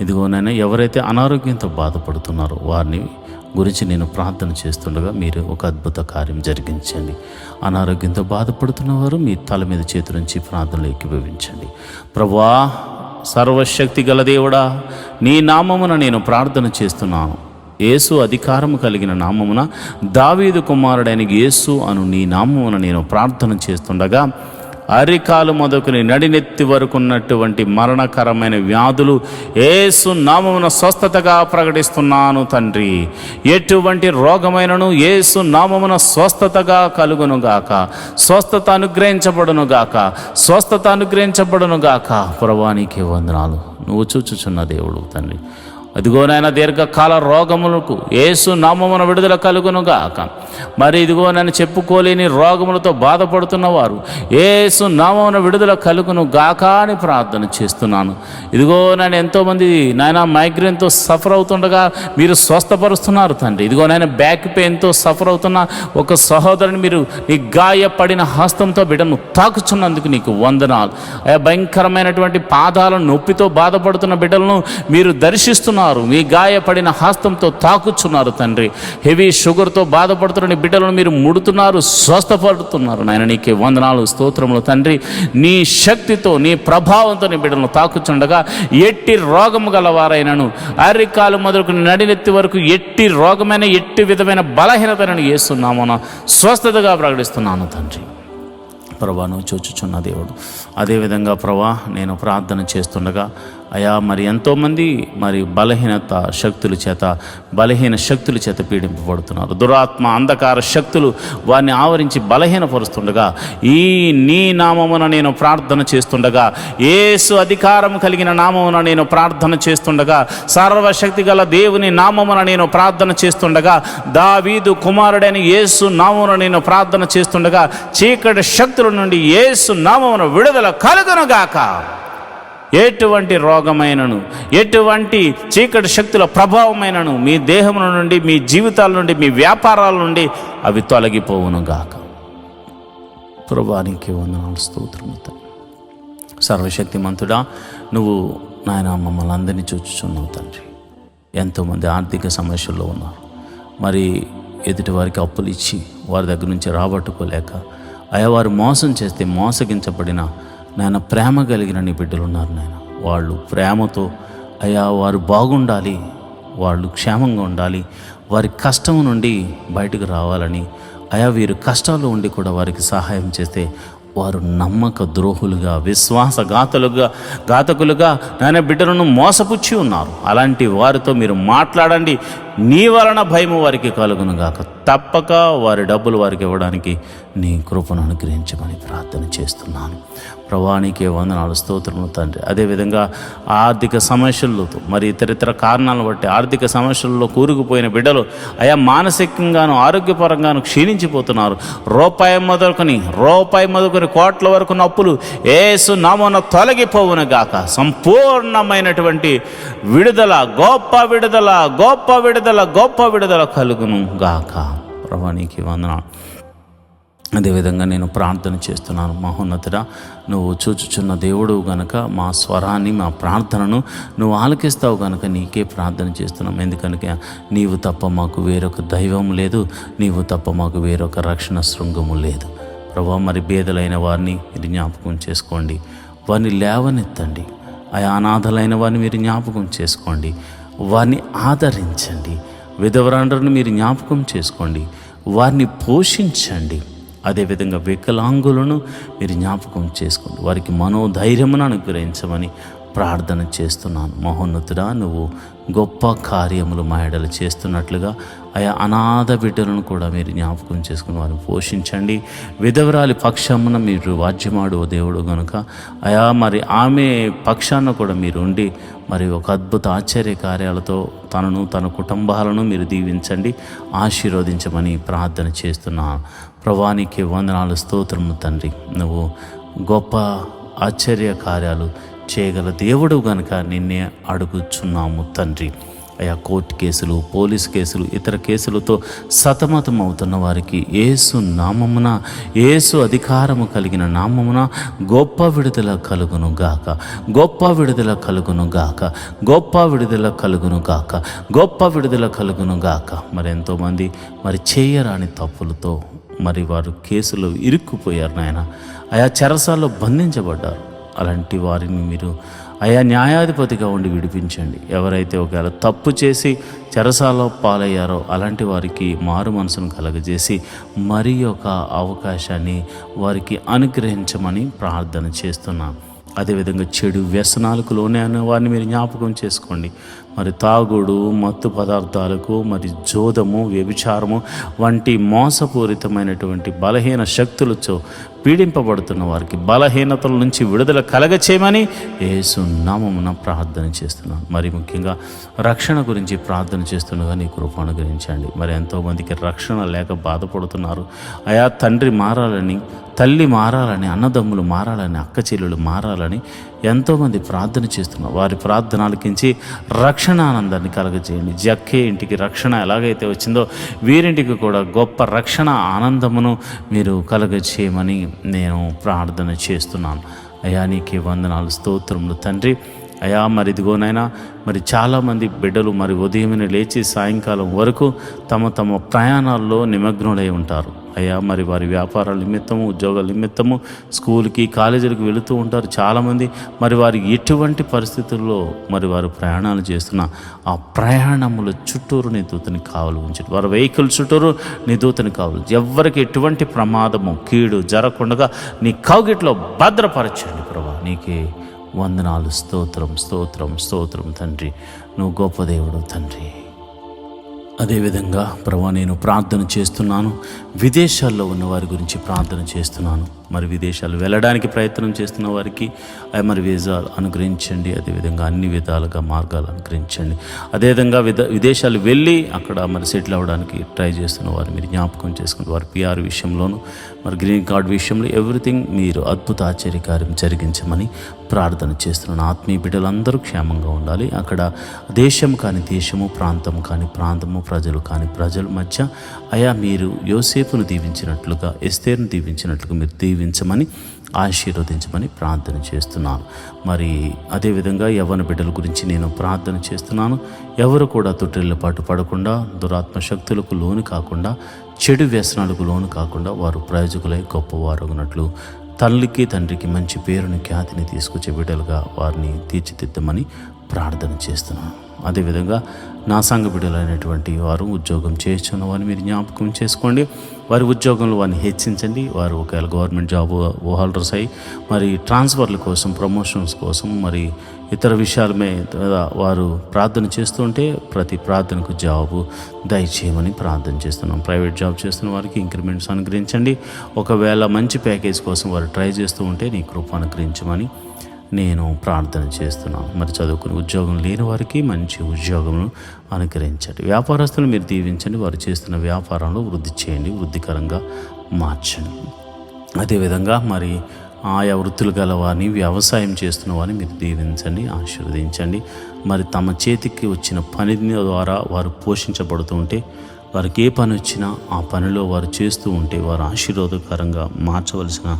ఇదిగోనైనా ఎవరైతే అనారోగ్యంతో బాధపడుతున్నారో వారిని గురించి నేను ప్రార్థన చేస్తుండగా మీరు ఒక అద్భుత కార్యం జరిగించండి. అనారోగ్యంతో బాధపడుతున్నవారు మీ తల మీద చేతుల నుంచి ప్రార్థనలు ఏకీభవించండి. ప్రభువా సర్వశక్తి గల దేవుడా, నీ నామమున నేను ప్రార్థన చేస్తున్నాను. యేసు అధికారము కలిగిన నామమున, దావీదు కుమారుడైన యేసు అను నీ నామమున నేను ప్రార్థన చేస్తుండగా అరికాలు మొదలుకొని నడినెత్తి వరకు ఉన్నటువంటి మరణకరమైన వ్యాధులు యేసు నామమున స్వస్థతగా ప్రకటిస్తున్నాను తండ్రి. ఎటువంటి రోగమైనను యేసు నామమున స్వస్థతగా కలుగునుగాక, స్వస్థత అనుగ్రహించబడునుగాక. ప్రభువానికి వందనాలు. నువ్వు చూచుచున్న దేవుడు తండ్రి. అదిగోనైనా దీర్ఘకాల రోగములకు యేసు నామమున విడుదల కలుగునుగాక. మరి ఇదిగోనైనా చెప్పుకోలేని రోగములతో బాధపడుతున్నవారు యేసు నామమున విడుదల కలుగునుగాక అని ప్రార్థన చేస్తున్నాను. ఇదిగోనైనా ఎంతోమంది నాయన మైగ్రేన్తో సఫర్ అవుతుండగా మీరు స్వస్థపరుస్తున్నారు తండ్రి. ఇదిగోనైనా బ్యాక్ పెయిన్తో సఫర్ అవుతున్న ఒక సహోదరుని మీరు నీ గాయపడిన హస్తంతో బిడ్డను తాకుచున్నందుకు నీకు వందనాలు. భయంకరమైనటువంటి పాదాల నొప్పితో బాధపడుతున్న బిడ్డలను మీరు దర్శిస్తున్నారు, మీ గాయపడిన హస్తంతో తాకుచున్నారు తండ్రి. హెవీ షుగర్తో బాధపడుతున్న బిడ్డలను మీరు ముడుతున్నారు, స్వస్థపడుతున్నారు నాయన. నీకే వందనాలు, స్తోత్రములు తండ్రి. నీ శక్తితో నీ ప్రభావంతో నీ బిడ్డలను తాకుచుండగా ఎట్టి రోగము గలవారైనను అరికాలు మొదలుకొని నడినెత్తి వరకు ఎట్టి రోగమైన ఎట్టి విధమైన బలహీనతను యేసునామమున స్వస్థతగా ప్రకటిస్తున్నాను తండ్రి. ప్రభా నువ్వు చూచుచున్న దేవుడు. అదేవిధంగా ప్రభా నేను ప్రార్థన చేస్తుండగా అయా మరి ఎంతోమంది మరి బలహీన శక్తుల చేత పీడింపబడుతున్నారు. దురాత్మ అంధకార శక్తులు వారిని ఆవరించి బలహీనపరుస్తుండగా, నీ నామమున నేను ప్రార్థన చేస్తుండగా, యేసు అధికారం కలిగిన నామమున నేను ప్రార్థన చేస్తుండగా, సర్వశక్తి గల దేవుని నామమున నేను ప్రార్థన చేస్తుండగా, దావీదు కుమారుడైన యేసు నామమున నేను ప్రార్థన చేస్తుండగా, చీకటి శక్తుల నుండి యేసు నామమున విడుదల కలుగునుగాక. ఎటువంటి రోగమైనను, ఎటువంటి చీకటి శక్తుల ప్రభావమైనను మీ దేహముల నుండి, మీ జీవితాల నుండి, మీ వ్యాపారాల నుండి అవి తొలగిపోవును గాక. ప్రభువానికి వందనాలు, స్తోత్రము. సర్వశక్తిమంతుడా, నువ్వు నాయన మమ్మల్ని అందరినీ చూచుచున్నావు తండ్రి. ఎంతోమంది ఆర్థిక సమస్యల్లో ఉన్నారు. మరి ఎదుటి వారికి అప్పులు ఇచ్చి వారి దగ్గర నుంచి రాబట్టుకోలేక, అయా వారు మోసం చేస్తే మోసగించబడిన నాయన ప్రేమ కలిగిన నీ బిడ్డలు ఉన్నారు నాయన. వాళ్ళు ప్రేమతో అయ్యా వారు బాగుండాలి, వాళ్ళు క్షేమంగా ఉండాలి, వారి కష్టం నుండి బయటకు రావాలని, అయా వీరు కష్టాల్లో ఉండి కూడా వారికి సహాయం చేస్తే వారు నమ్మక ద్రోహులుగా, ఘాతకులుగా నాయన బిడ్డలను మోసపుచ్చి ఉన్నారు. అలాంటి వారితో మీరు మాట్లాడండి. నీ వలన భయము వారికి కలుగును గాక. తప్పక వారి డబ్బులు వారికి ఇవ్వడానికి నీ కృపను అనుగ్రహించమని ప్రార్థన చేస్తున్నాను. ప్రభువానికి వందనాలు, స్తోత్రము తండ్రి. అదేవిధంగా ఆర్థిక సమస్యలతో మరి ఇతరితర కారణాలను బట్టి ఆర్థిక సమస్యల్లో కూరుకుపోయిన బిడ్డలు అయా మానసికంగాను ఆరోగ్యపరంగాను క్షీణించిపోతున్నారు. రూపాయి మొదలుకొని కోట్ల వరకు అప్పులు యేసు నామమున తొలగిపోవును గాక. సంపూర్ణమైనటువంటి విడుదల, గొప్ప విడుదల కలుగును గాక. ప్రభువానికి వందనాలు. అదేవిధంగా నేను ప్రార్థన చేస్తున్నాను. మహోన్నతుడా, నువ్వు చూచుచున్న దేవుడు గనక మా స్వరాన్ని, మా ప్రార్థనను నువ్వు ఆలకిస్తావు గనక నీకే ప్రార్థన చేస్తున్నాం. ఎందుకనగా నీవు తప్ప మాకు వేరొక దైవం లేదు, నీవు తప్ప మాకు వేరొక రక్షణ శృంగము లేదు. ప్రభువా, మరి బేదలైన వారిని మీరు జ్ఞాపకం చేసుకోండి, వారిని లేవనెత్తండి. అనాథలైన వారిని మీరు జ్ఞాపకం చేసుకోండి, వారిని ఆదరించండి. విధవరాండ్రను మీరు జ్ఞాపకం చేసుకోండి, వారిని పోషించండి. అదేవిధంగా వికలాంగులను మీరు జ్ఞాపకం చేసుకోండి, వారికి మనోధైర్యమును అనుగ్రహించమని ప్రార్థన చేస్తున్నాను. మహోన్నతుడా, నువ్వు గొప్ప కార్యములు మా ఎడల చేస్తున్నట్లుగా అనాథ బిడ్డలను కూడా మీరు జ్ఞాపకం చేసుకుని వారిని పోషించండి. విధవరాలి పక్షమున మీరు వాద్యమాడు దేవుడు గనుక మరి ఆమె పక్షాన కూడా మీరు ఉండి మరి ఒక అద్భుత ఆశ్చర్య కార్యాలతో తనను, తన కుటుంబాలను మీరు దీవించండి, ఆశీర్వదించమని ప్రార్థన చేస్తున్నాను. ప్రభువానికి వందనాలు, స్తోత్రము తండ్రి. నువ్వు గొప్ప ఆశ్చర్య కార్యాలు చేయగల దేవుడు గనుక నిన్నే అడుగుచున్నాము తండ్రి. అయా కోర్టు కేసులు, పోలీసు కేసులు, ఇతర కేసులతో సతమతం అవుతున్న వారికి యేసు నామమున, యేసు అధికారము కలిగిన నామమున గొప్ప విడుదల కలుగును గాక, గొప్ప విడుదల కలుగును గాక, గొప్ప విడుదల కలుగును గాక, గొప్ప విడుదల కలుగును గాక. మరి ఎంతోమంది మరి చేయరాని తప్పులతో మరి వారు కేసులో ఇరుక్కుపోయారు నాయన. చెరసాల్లో బంధించబడ్డారు. అలాంటి వారిని మీరు న్యాయాధిపతిగా ఉండి విడిపించండి. ఎవరైతే ఒకవేళ తప్పు చేసి చెరసాలలో పాలయ్యారో అలాంటి వారికి మారు మనసును కలగజేసి మరి ఒక అవకాశాన్ని వారికి అనుగ్రహించమని ప్రార్థన చేస్తున్నాను. అదేవిధంగా చెడు వ్యసనాలకు లోనే అనే వారిని మీరు జ్ఞాపకం చేసుకోండి. మరి తాగుడు, మత్తు పదార్థాలకు, మరి జోదము, వ్యభిచారము వంటి మోసపూరితమైనటువంటి బలహీన శక్తులతో పీడింపబడుతున్న వారికి బలహీనతల నుంచి విడుదల కలగచేయమని యేసు నామమున ప్రార్థన చేస్తున్నాను. మరి ముఖ్యంగా రక్షణ గురించి ప్రార్థన చేస్తుండగా నీ కృప అనుగ్రహించండి. మరి ఎంతోమందికి రక్షణ లేక బాధపడుతున్నారు. తండ్రి మారాలని, తల్లి మారాలని, అన్నదమ్ములు మారాలని, అక్క చెల్లెలు మారాలని ఎంతోమంది ప్రార్థన చేస్తున్నారు. వారి ప్రార్థన ఆలకించి రక్షణ ఆనందాన్ని కలగజేయండి. జక్కే ఇంటికి రక్షణ ఎలాగైతే వచ్చిందో వీరింటికి కూడా గొప్ప రక్షణ ఆనందమును మీరు కలగజేయమని నేను ప్రార్థన చేస్తున్నాను. నీకే వందనాలు, స్తోత్రములు తండ్రి. మరి ఇదిగోనైనా మరి చాలామంది బిడ్డలు మరి ఉదయమే లేచి సాయంకాలం వరకు తమ తమ ప్రయాణాల్లో నిమగ్నులై ఉంటారు. మరి వారి వ్యాపారాల నిమిత్తము, ఉద్యోగాల నిమిత్తము స్కూల్కి, కాలేజీలకు వెళుతూ ఉంటారు చాలామంది. మరి వారికి ఎటువంటి పరిస్థితుల్లో మరి వారు ప్రయాణాలు చేస్తున్న ఆ ప్రయాణముల చుట్టూరు నీ దూతని కావలు ఉంచండి. వారి వెహికల్ చుట్టూరు నీ దూతని కావలు, ఎవరికి ఎటువంటి ప్రమాదము, కీడు జరగకుండా నీ కౌగిట్లో భద్రపరచండి ప్రభా. నీకే వందనాలు. స్తోత్రం స్తోత్రం స్తోత్రం తండ్రి. నువ్వు గొప్ప దేవుడు తండ్రి. అదేవిధంగా ప్రభా, నేను ప్రార్థన చేస్తున్నాను, విదేశాల్లో ఉన్న వారి గురించి ప్రార్థన చేస్తున్నాను. మరి విదేశాలు వెళ్ళడానికి ప్రయత్నం చేస్తున్న వారికి మరి వీసాలు అనుగ్రహించండి. అదేవిధంగా అన్ని విధాలుగా మార్గాలు అనుగ్రహించండి. అదేవిధంగా విదేశాలు వెళ్ళి అక్కడ మరి సెటిల్ అవ్వడానికి ట్రై చేస్తున్న వారు మీరు జ్ఞాపకం చేసుకుని వారి పిఆర్ విషయంలోను మరి గ్రీన్ కార్డ్ విషయంలో ఎవ్రీథింగ్ మీరు అద్భుత ఆశ్చర్యకార్యం జరిగించమని ప్రార్థన చేస్తున్నాను. ఆత్మీయ బిడ్డలందరూ క్షేమంగా ఉండాలి. అక్కడ దేశం కాని దేశము, ప్రాంతం కాని ప్రాంతము, ప్రజలు కాని ప్రజల మధ్య అయా మీరు యోసేపును దీవించినట్లుగా, ఎస్తేరును దీవించినట్లుగా మీరు దీవించమని, ఆశీర్వదించమని ప్రార్థన చేస్తున్నాను. మరి అదేవిధంగా యవ్వన బిడ్డల గురించి నేను ప్రార్థన చేస్తున్నాను. ఎవరు కూడా తొట్టిల్లపాటు పడకుండా, దురాత్మ శక్తులకు లోను కాకుండా, చెడు వ్యసనాలకు లోను కాకుండా వారు ప్రయోజకులై గొప్పవారు అన్నట్లు తల్లికి తండ్రికి మంచి పేరుని, ఖ్యాతిని తీసుకొచ్చే బిడ్డలుగా వారిని తీర్చిదిద్దమని ప్రార్థన చేస్తున్నాను. అదేవిధంగా నా సంఘ బిడ్డలైనటువంటి వారు ఉద్యోగం చేస్తున్న వారిని మీరు జ్ఞాపకం చేసుకోండి. వారి ఉద్యోగంలో వారిని హెచ్చించండి. వారు ఒకవేళ గవర్నమెంట్ జాబ్ హోల్డర్స్ అయ్యి మరి ట్రాన్స్ఫర్ల కోసం, ప్రమోషన్స్ కోసం, మరి ఇతర విషయాల మీద వారు ప్రార్థన చేస్తుంటే ప్రతి ప్రార్థనకు జవాబు దయచేయమని ప్రార్థన చేస్తున్నాం. ప్రైవేట్ జాబ్ చేస్తున్న వారికి ఇంక్రిమెంట్స్ అనుగ్రహించండి. ఒకవేళ మంచి ప్యాకేజ్ కోసం వారు ట్రై చేస్తూ ఉంటే నీ కృప అనుగ్రహించమని నేను ప్రార్థన చేస్తున్నాను. మరి చదువుకుని ఉద్యోగం లేని వారికి మంచి ఉద్యోగమును అనుగ్రహించండి. వ్యాపారస్తులు మీరు దీవించండి. వారు చేస్తున్న వ్యాపారంలో వృద్ధి చేయండి, వృద్ధికరంగా మార్చండి. అదేవిధంగా మరి ఆయా వృత్తులు గల వారిని, వ్యవసాయం చేస్తున్న వారిని మీరు దీవించండి, ఆశీర్వదించండి. మరి తమ చేతికి వచ్చిన పని ద్వారా వారు పోషించబడుతూ ఉంటే, వారికి ఏ పని వచ్చినా ఆ పనిలో వారు చేస్తూ ఉంటే వారు ఆశీర్వాదకరంగా మార్చవలసిన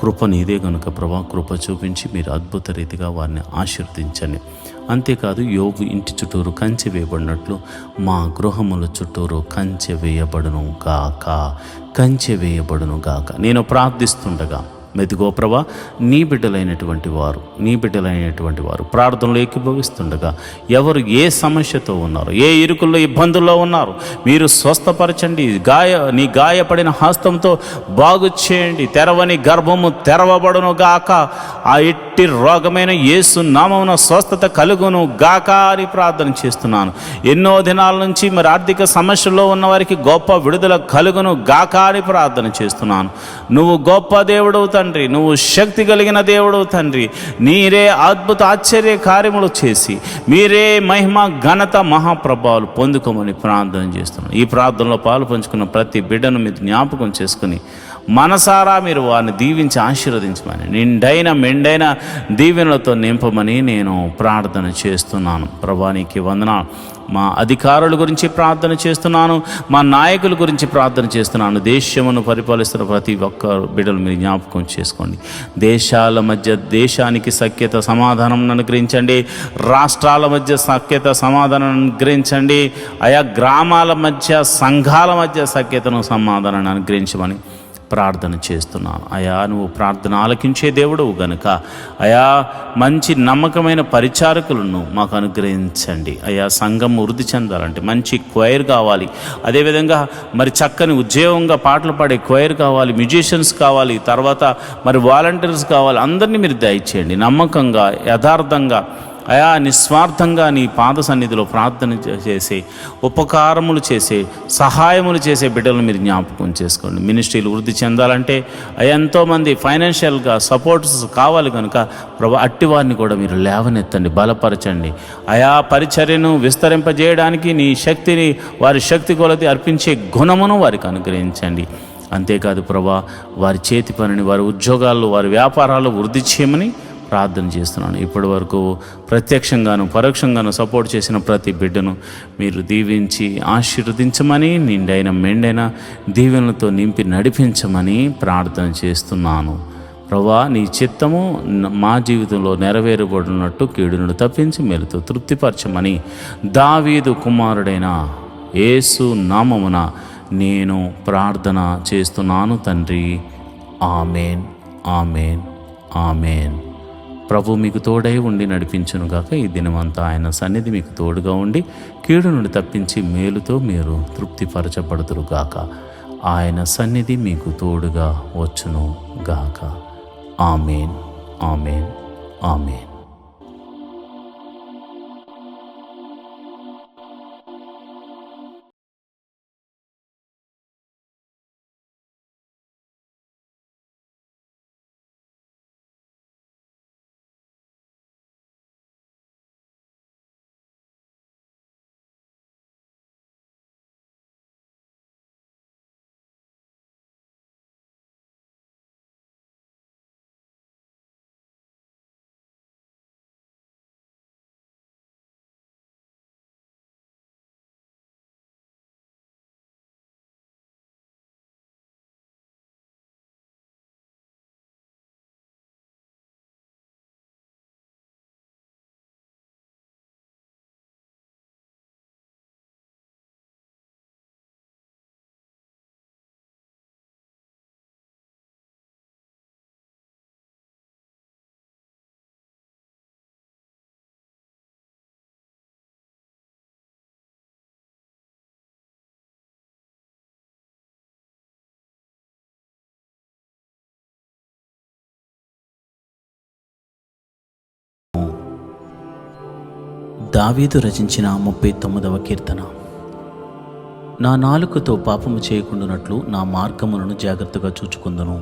కృప నీదే కనుక ప్రభా, కృప చూపించి మీరు అద్భుత రీతిగా వారిని ఆశీర్వదించండి. అంతేకాదు యోబు ఇంటి చుట్టూరు కంచె వేయబడినట్లు మా గృహముల చుట్టూరు కంచె వేయబడును గాక, కంచె వేయబడును గాక. నేను ప్రార్థిస్తుండగా మెదిగో ప్రభా, నీ బిడ్డలైనటువంటి వారు ప్రార్థనలో ఏకీభవిస్తుండగా ఎవరు ఏ సమస్యతో ఉన్నారో, ఏ ఇరుకుల్లో ఇబ్బందుల్లో ఉన్నారు మీరు స్వస్థపరచండి. నీ గాయపడిన హస్తంతో బాగు చేయండి. తెరవని గర్భము తెరవబడును గాక. ఆ ఎట్టి రోగమైన యేసు నామమున స్వస్థత కలుగును గాక అని ప్రార్థన చేస్తున్నాను. ఎన్నో దినాల నుంచి మరి ఆర్థిక సమస్యల్లో ఉన్న వారికి గొప్ప విడుదల కలుగును గాక అని ప్రార్థన చేస్తున్నాను. నువ్వు గొప్ప దేవుడు తండ్రి, నువ్వు శక్తి కలిగిన దేవుడు తండ్రి. నీరే అద్భుత ఆశ్చర్య కార్యములు చేసి మీరే మహిమ, ఘనత, మహాప్రభావాలు పొందుకోమని ప్రార్థన చేస్తున్నాను. ఈ ప్రార్థనలో పాలు పంచుకున్న ప్రతి బిడ్డను మీరు జ్ఞాపకం చేసుకుని మనసారా మీరు వారిని దీవించి ఆశీర్వదించమని, నిండైన మెండైన దీవెనలతో నింపమని నేను ప్రార్థన చేస్తున్నాను. ప్రభా నీకు వందనాలు. మా అధికారుల గురించి ప్రార్థన చేస్తున్నాను, మా నాయకుల గురించి ప్రార్థన చేస్తున్నాను. దేశమును పరిపాలిస్తున్న ప్రతి ఒక్క బిడ్డలు మీరు జ్ఞాపకం చేసుకోండి. దేశాల మధ్య దేశానికి సఖ్యత, సమాధానం అనుగ్రహించండి. రాష్ట్రాల మధ్య సఖ్యత, సమాధానం అనుగ్రహించండి. ఆయా గ్రామాల మధ్య, సంఘాల మధ్య సఖ్యతను, సమాధానాన్ని అనుగ్రహించమని ప్రార్థన చేస్తున్నాను. అయా నువ్వు ప్రార్థన ఆలకించే దేవుడు గనుక అయా మంచి నమ్మకమైన పరిచారకులను మాకు అనుగ్రహించండి. అయా సంఘం వృద్ధి చెందాలంటే మంచి క్వైర్ కావాలి. అదేవిధంగా మరి చక్కని ఉద్యోగంగా పాటలు పాడే క్వైర్ కావాలి, మ్యూజిషియన్స్ కావాలి, తర్వాత మరి వాలంటీర్స్ కావాలి. అందరినీ మీరు దయచేయండి. నమ్మకంగా, యథార్థంగా, అయా నిస్వార్థంగా నీ పాద సన్నిధిలో ప్రార్థన చేసే, ఉపకారములు చేసే, సహాయములు చేసే బిడ్డలను మీరు జ్ఞాపకం చేసుకోండి. మినిస్ట్రీలు వృద్ధి చెందాలంటే ఎంతోమంది ఫైనాన్షియల్గా సపోర్ట్స్ కావాలి కనుక ప్రభు అట్టి వారిని కూడా మీరు లేవనెత్తండి, బలపరచండి. అయా పరిచర్యను విస్తరింపజేయడానికి నీ శక్తిని, వారి శక్తి కొలది అర్పించే గుణమును వారికి అనుగ్రహించండి. అంతేకాదు ప్రభా, వారి చేతి పనిని, వారి ఉద్యోగాల్లో, వారి వ్యాపారాల్లో వృద్ధి చేయమని ప్రార్థన చేస్తున్నాను. ఇప్పటి వరకు ప్రత్యక్షంగాను పరోక్షంగాను సపోర్ట్ చేసిన ప్రతి బిడ్డను మీరు దీవించి ఆశీర్వదించమని, నిండైన మెండైన దీవెనలతో నింపి నడిపించమని ప్రార్థన చేస్తున్నాను. ప్రభువా నీ చిత్తము మా జీవితంలో నెరవేరబడినట్టు కీడును తప్పించి మేలుతో తృప్తిపరచమని దావీదు కుమారుడైన యేసు నామమున నేను ప్రార్థన చేస్తున్నాను తండ్రి. ఆమేన్, ఆమేన్, ఆమేన్. ప్రభు మీకు తోడై ఉండి నడిపించునుగాక. ఈ దినమంతా ఆయన సన్నిధి మీకు తోడుగా ఉండి కీడు నుండి తప్పించి మేలుతో మీరు తృప్తిపరచబడుదురుగాక. ఆయన సన్నిధి మీకు తోడుగా వచ్చును గాక. ఆమేన్, ఆమేన్, ఆమేన్. దావీదు రచించిన 39వ కీర్తన. నా నాలుకతో పాపము చేయకుండానట్లు నా మార్గములను జాగ్రత్తగా చూచుకుందును.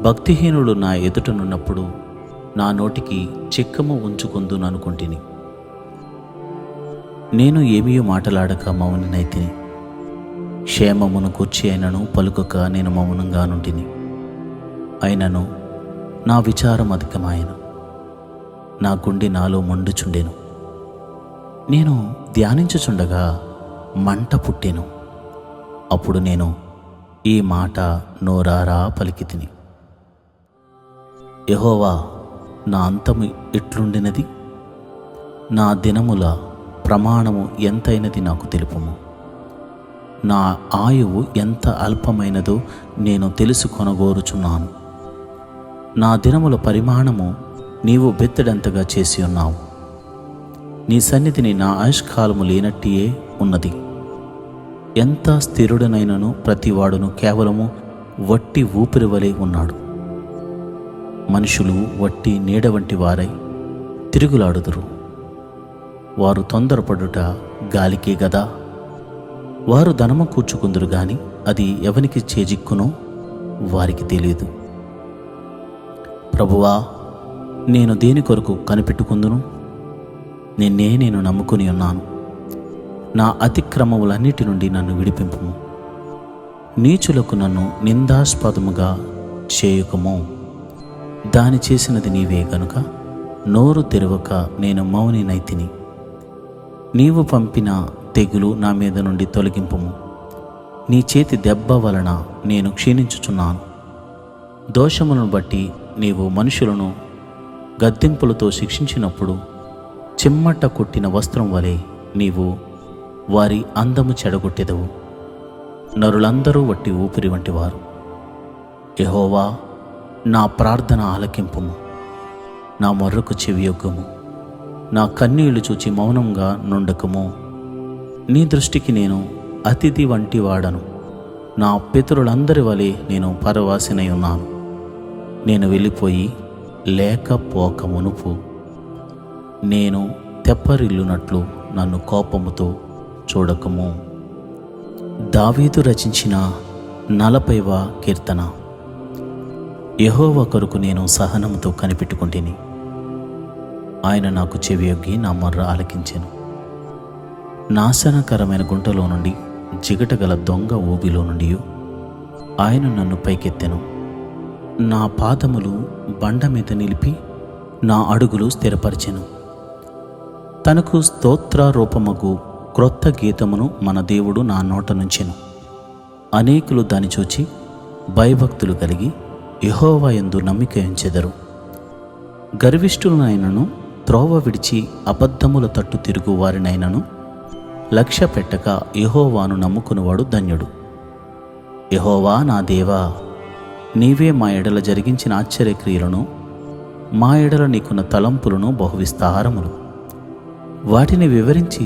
భక్తిహీనుడు నా ఎదుటనున్నప్పుడు నా నోటికి చిక్కము ఉంచుకుందుననుకుంటుని. నేను ఏమీయో మాటలాడక మౌనినైతిని. క్షేమమును కూర్చి అయినను పలుకక నేను మౌనంగా నుంటిని. అయినను నా విచారం అధికమాయను, నా గుండె నాలో మండుచుండెను. నేను ధ్యానించుచుండగా మంట పుట్టెను. అప్పుడు నేను ఈ మాట నోరారా పలికితిని. యెహోవా, నా అంతము ఎట్లుండినది? నా దినముల ప్రమాణము ఎంతైనది నాకు తెలుపుము. నా ఆయువు ఎంత అల్పమైనదో నేను తెలుసుకొనగోరుచున్నాను. నా దినముల పరిమాణము నీవు బెత్తడంతగా చేసి ఉన్నావు. నీ సన్నిధిని నా ఆయుష్కాలము లేనట్టియే ఉన్నది. ఎంత స్థిరుడనైనను ప్రతివాడును కేవలము వట్టి ఊపిరి వలె ఉన్నాడు. మనుషులు వట్టి నీడ వంటి వారై తిరుగులాడుదురు. వారు తొందరపడుట గాలికే గదా. వారు ధనము కూర్చుకుందురు గాని అది ఎవనికి చేజిక్కునో వారికి తెలియదు. ప్రభువా, నేను దేని కొరకు కనిపెట్టుకుందును? నేను నమ్ముకుని ఉన్నాను. నా అతిక్రమములన్నిటి నుండి నన్ను విడిపింపుము. నీచులకు నన్ను నిందాస్పదముగా చేయకము. దాని చేసినది నీవే గనుక నోరు తెరవక నేను మౌనినైతిని. నీవు పంపిన తెగులు నా మీద నుండి తొలగింపుము. నీ చేతి దెబ్బ వలన నేను క్షీణించుచున్నాను. దోషములను బట్టి నీవు మనుషులను గద్దింపులతో శిక్షించినప్పుడు చిమ్మట కొట్టిన వస్త్రం వలె నీవు వారి అందము చెడగొట్టెదవు. నరులందరూ వట్టి ఊపిరి వంటి వారు. యెహోవా, నా ప్రార్థన ఆలకింపుము. నా మొర్రకు చెవియొగ్గము. నా కన్నీళ్లు చూచి మౌనంగా నుండకము. నీ దృష్టికి నేను అతిథి వంటి వాడను. నా పితరులందరి వలె నేను పరవాసినై ఉన్నాను. నేను వెళ్ళిపోయి లేకపోక మునుపు నేను తెప్పరిల్లునట్లు నన్ను కోపముతో చూడకము. దావీదు రచించిన 40వ కీర్తన. యెహోవా కొరకు నేను సహనముతో కనిపెట్టుకుంటుని. ఆయన నాకు చెవియొగ్గి నా మొర్ర ఆలకించెను. నాశనకరమైన గుంటలో నుండి, జిగటగల దొంగ ఊబిలో నుండి ఆయన నన్ను పైకెత్తెను. నా పాదములు బండ మీద నిలిపి నా అడుగులు స్థిరపరిచెను. తనకు స్తోత్రారూపమగు క్రొత్త గీతమును మన దేవుడు నా నోట నుంచెను. అనేకులు దాన్ని చూచి భయభక్తులు కలిగి యెహోవా యందు నమ్మిక ఉంచెదరు. గర్విష్ఠులనైనను త్రోవ విడిచి అబద్ధముల తట్టు తిరుగు వారినైనను లక్ష్య పెట్టక యెహోవాను నమ్ముకునివాడు ధన్యుడు. యెహోవా నా దేవా, నీవే మా ఎడల జరిగించిన ఆశ్చర్యక్రియలను, మా ఎడల నీకున్న తలంపులను బహువిస్తారములు. వాటిని వివరించి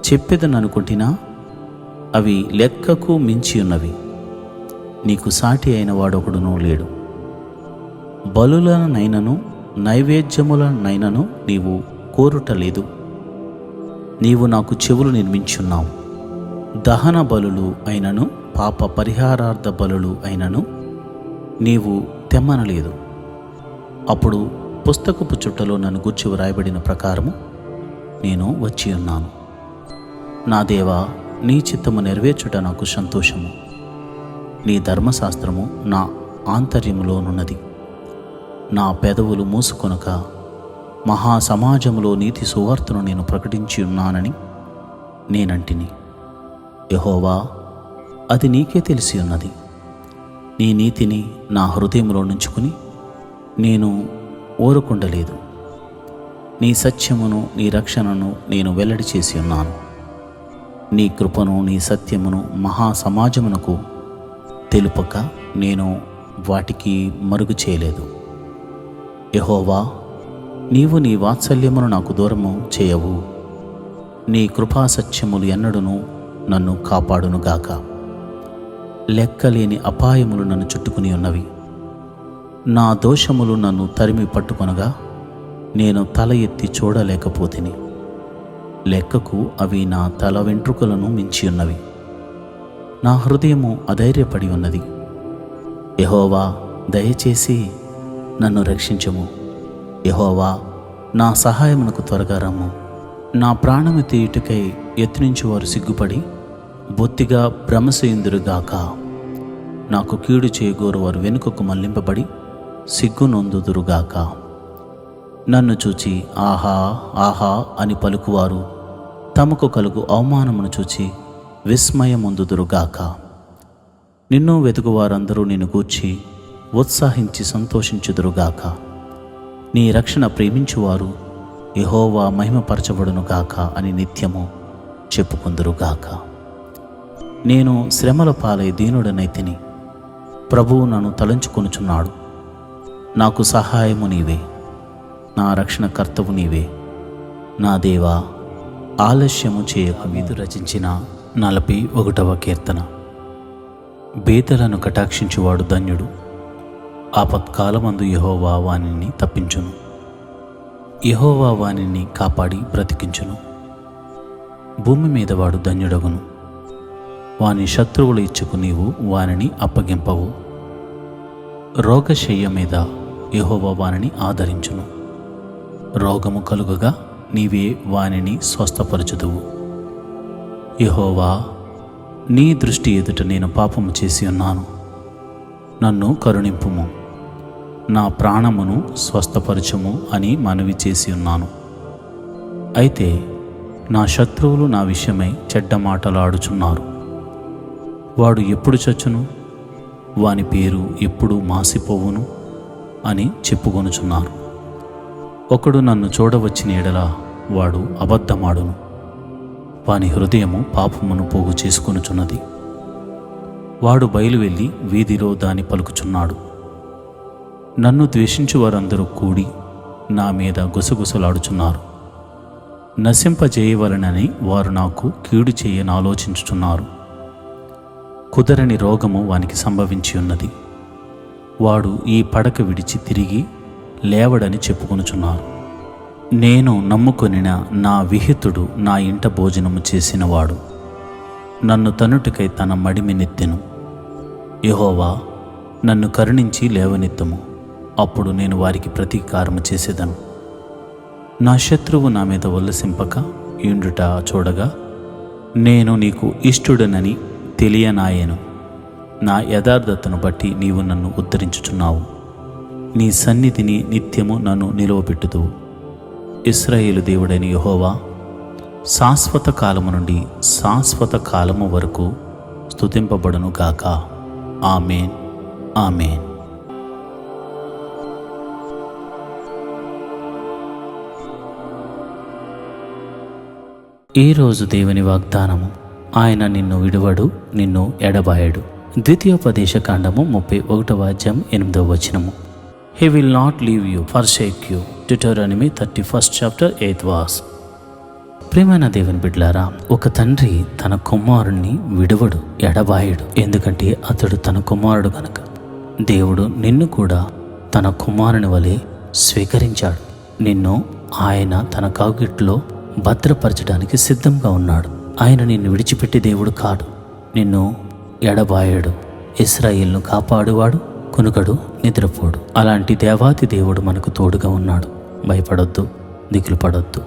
చెప్పేదననుకుంటున్నా అవి లెక్కకు మించి ఉన్నవి. నీకు సాటి అయిన వాడొకడునూ లేడు. బలులనైనను నైవేద్యములనైనను నీవు కోరుటలేదు. నీవు నాకు చెవులు నిర్మించున్నావు. దహన బలులు అయినను పాప పరిహారార్థ బలులు అయినను నీవు తెమ్మనలేదు. అప్పుడు పుస్తకపు చుట్టలో నన్ను గూర్చి వ్రాయబడిన ప్రకారము నేను వచ్చి ఉన్నాను. నా దేవా, నీ చిత్తము నెరవేర్చుట నాకు సంతోషము. నీ ధర్మశాస్త్రము నా ఆంతర్యములోనున్నది. నా పెదవులు మూసుకొనక మహాసమాజములో నీతి సువార్తను నేను ప్రకటించి ఉన్నానని నేనంటిని. యెహోవా, అది నీకే తెలిసి ఉన్నది. నీ నీతిని నా హృదయంలో నుంచుకుని నేను ఊరకుండలేదు. నీ సత్యమును నీ రక్షణను నేను వెల్లడి చేసి ఉన్నాను. నీ కృపను నీ సత్యమును మహాసమాజమునకు తెలుపక నేను వాటికి మరుగు చేయలేదు. యెహోవా, నీవు నీ వాత్సల్యమును నాకు దూరము చేయవు. నీ కృపా సత్యములు ఎన్నడూను నన్ను కాపాడునుగాక. లెక్కలేని అపాయములు నన్ను చుట్టుకుని ఉన్నవి. నా దోషములు నన్ను తరిమి పట్టుకొనగా నేను తల ఎత్తి చూడలేకపోతిని. లెక్కకు అవి నా తల వెంట్రుకలను మించి ఉన్నవి. నా హృదయము అధైర్యపడి ఉన్నది. యెహోవా, దయచేసి నన్ను రక్షించుము. యెహోవా, నా సహాయమునకు త్వరగా రమ్ము. నా ప్రాణము తీయుటకై యత్నించు వారు సిగ్గుపడి బొత్తిగా భ్రమసేందురుగాక. నాకు కీడు చేయగోరు వారు వెనుకకు మళ్లింపబడి సిగ్గునొందుదురుగాక. నన్ను చూచి ఆహా ఆహా అని పలుకువారు తమకు కలుగు అవమానమును చూచి విస్మయమొందుదురుగాక. నిన్ను వెతుకువారందరూ నిన్ను గూర్చి ఉత్సాహించి సంతోషించుదురుగాక. నీ రక్షణ ప్రేమించువారు యెహోవా మహిమపరచబడునుగాక అని నిత్యము చెప్పుకుందురుగాక. నేను శ్రమల పాలై దీనుడనైతిని. ప్రభువు నన్ను తలంచుకొనుచున్నాడు. నాకు సహాయము నీవే, నా రక్షణకర్తవు నీవే. నా దేవా, ఆలస్యము చేయక. మీదు రచించిన 41వ కీర్తన. బేదలను కటాక్షించువాడు ధన్యుడు. ఆపత్కాలమందు యెహోవా వానిని తప్పించును. యెహోవా వానిని కాపాడి బ్రతికించును. భూమి మీద వాడు ధన్యుడగును. వాని శత్రువులు ఇచ్చుకు నీవు వానిని అప్పగింపవు. రోగశయ్య మీద యెహోవా వానిని ఆదరించును. రోగము కలుగగా నీవే వానిని స్వస్థపరచుదువు. యెహోవా, నీ దృష్టి ఎదుట నేను పాపము చేసి ఉన్నాను. నన్ను కరుణింపుము. నా ప్రాణమును స్వస్థపరచుము అని మనవి చేసి ఉన్నాను. అయితే నా శత్రువులు నా విషయమై చెడ్డ మాటలాడుచున్నారు. వాడు ఎప్పుడు చచ్చును, వాని పేరు ఎప్పుడు మాసిపోవును అని చెప్పుకొనుచున్నారు. ఒకడు నన్ను చూడవచ్చిన ఎడల వాడు అబద్ధమాడును. వాని హృదయము పాపమును పోగు చేసుకొనుచున్నది. వాడు బయలువెళ్ళి వీధిలో దాని పలుకుచున్నాడు. నన్ను ద్వేషించు వారందరూ కూడి నా మీద గుసగుసలాడుచున్నారు. నశింపజేయవలనని వారు నాకు కీడు చేయని ఆలోచించుచున్నారు. కుదరని రోగము వానికి సంభవించి ఉన్నది. వాడు ఈ పడక విడిచి తిరిగి లేవడని చెప్పుకొనుచున్నారు. నేను నమ్ముకొనిన నా విహితుడు నా ఇంట భోజనము చేసినవాడు నన్ను తన్నుటకై తన మడిమి నెత్తెను. యెహోవా, నన్ను కరుణించి లేవనెత్తము. అప్పుడు నేను వారికి ప్రతీకారము చేసేదను. నా శత్రువు నా మీద ఉల్లసింపక యుండుట చూడగా నేను నీకు ఇష్టుడనని తెలియనాయెను. నా యథార్థతను బట్టి నీవు నన్ను ఉద్ధరించుచున్నావు. నీ సన్నిధిని నిత్యము నన్ను నిలువబెట్టుదువు. ఇశ్రాయేలు దేవుడైన యెహోవా, శాశ్వత కాలము నుండి శాశ్వత కాలము వరకు స్తుతింపబడును గాక. ఆమేన్, ఆమేన్. ఈరోజు దేవుని వాగ్దానము. ఆయన నిన్ను విడువడు, నిన్ను ఎడబాయడు. ద్వితీయోపదేశకాండము 31వ అధ్యాయం 8వ వచనము. He will not leave you, forsake you. Deuteronomy 31st chapter 8th verse. ప్రియమైన దేవుని బిడ్డలారా, ఒక తండ్రి తన కుమారుణ్ణి విడువడు, ఎడబాయడు. ఎందుకంటే అతడు తన కుమారుడు గనక. దేవుడు నిన్ను కూడా తన కుమారుని వలె స్వీకరించాడు. నిన్ను ఆయన తన కౌగిట్లో భద్రపరచడానికి సిద్ధంగా ఉన్నాడు. ఆయన నిన్ను విడిచిపెట్టే దేవుడు కాడు, నిన్ను ఎడబాయడు. ఇశ్రాయేలును కాపాడువాడు, కునుకడు, నిద్రపోడు. అలాంటి దేవాతి దేవుడు మనకు తోడుగా ఉన్నాడు. భయపడొద్దు, దిగులు పడొద్దు.